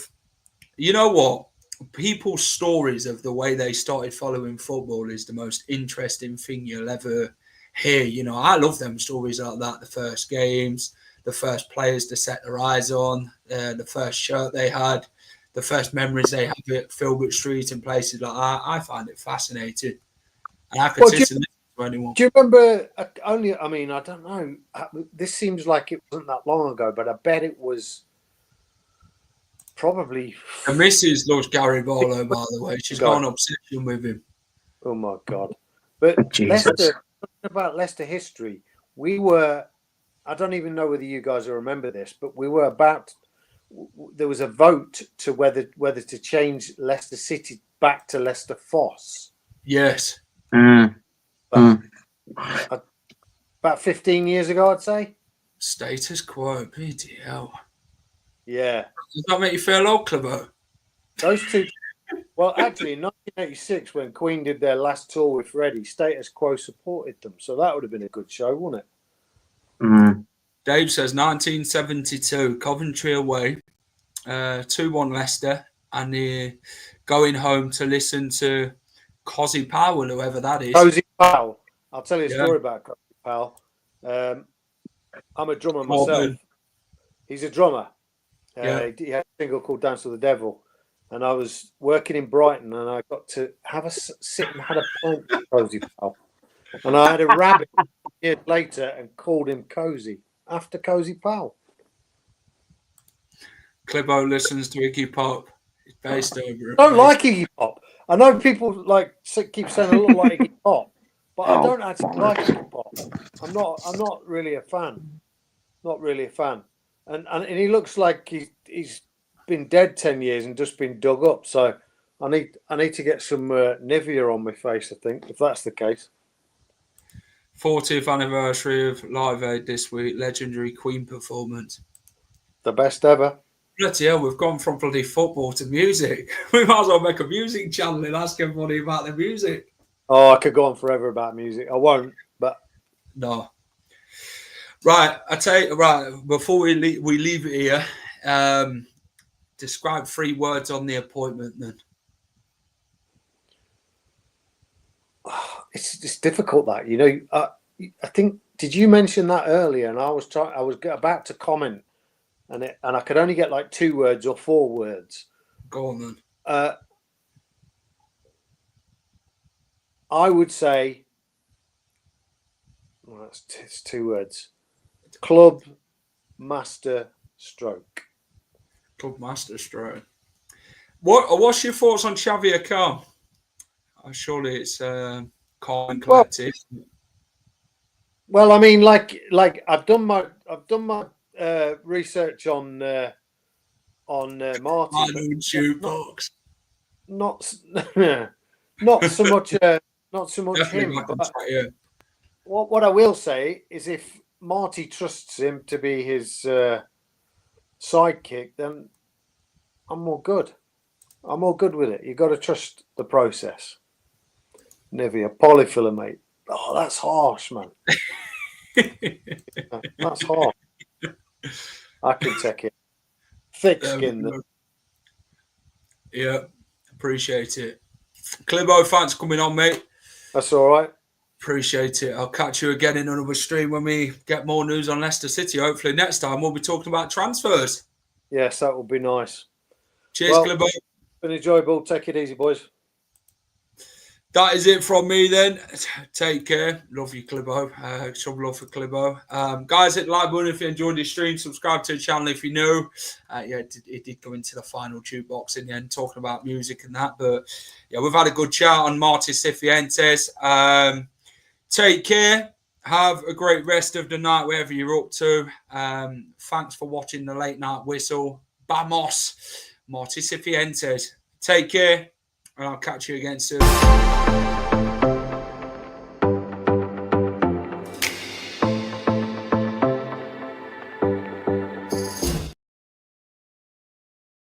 you know what? People's stories of the way they started following football is the most interesting thing you'll ever hear. You know, I love them stories like that. The first games, the first players to set their eyes on, the first shirt they had, the first memories they have at Filbert Street and places like that. I find it fascinating. And I could sit and listen to anyone. Do you remember I don't know. This seems like it wasn't that long ago, but I bet it was probably. The missus loves Gary Barlow, by the way. She's got an obsession with him. Oh my God! But Leicester, about Leicester history, I don't even know whether you guys will remember this, but there was a vote to whether to change Leicester City back to Leicester Foss. Yes. About 15 years ago, I'd say. Status quo, bloody hell. Yeah. Does that make you feel old, Clivo? Those two. Well, actually, in 1986, when Queen did their last tour with Freddie, Status Quo supported them. So that would have been a good show, wouldn't it? Dave says 1972, Coventry away, 2-1 Leicester, and going home to listen to Cozy Powell, whoever that is. Cozy Powell. I'll tell you a story about Cozy Powell. I'm a drummer myself. He's a drummer. He had a single called Dance with the Devil. And I was working in Brighton and I got to have a sit and had a pint with Cozy Powell. And I had a rabbit years later and called him Cozy after Cozy Powell. Clibo listens to Iggy Pop. He's based over. I don't like Iggy Pop. I know people keep saying I look like Iggy Pop, but I don't actually like Iggy Pop. I'm not really a fan. Not really a fan. And he looks like he's been dead 10 years and just been dug up. So I need to get some Nivea on my face, I think, if that's the case. 40th anniversary of Live Aid this week. Legendary Queen performance. The best ever. Bloody hell, we've gone from bloody football to music. We might as well make a music channel and ask everybody about the music. Oh, I could go on forever about music. I won't, but... No. Right, I tell you, before we leave it here, describe 3 words on the appointment then. It's difficult that, you know. I think, did you mention that earlier? And I was about to comment, and I could only get like 2 words or 4 words. Go on then. I would say, well, it's 2 words. Club master stroke. Club master stroke. What's your thoughts on Xavier Carr? Surely it's calm and collected. Well, I mean, like I've done my research on Marti. Not so much him. But what I will say is, if Marti trusts him to be his sidekick, then I'm all good. I'm all good with it. You've got to trust the process. Nivea, polyfiller, mate. Oh, that's harsh, man. That's harsh. I can take it. Thick skin. Yeah, appreciate it. Clibo, thanks for coming on, mate. That's all right. Appreciate it. I'll catch you again in another stream when we get more news on Leicester City. Hopefully next time we'll be talking about transfers. Yes, that would be nice. Cheers, Clibo. Been enjoyable. Take it easy, boys. That is it from me then. Take care. Love you, Clibo. Some love for Clibo. Guys, hit the like button if you enjoyed this stream. Subscribe to the channel if you know. It did go into the final jukebox in the end, talking about music and that. But yeah, we've had a good chat on Marti Cifuentes. Take care. Have a great rest of the night, wherever you're up to. Thanks for watching the Late Night Whistle. Bamos. Marti Cifuentes. Take care. and I'll catch you again soon.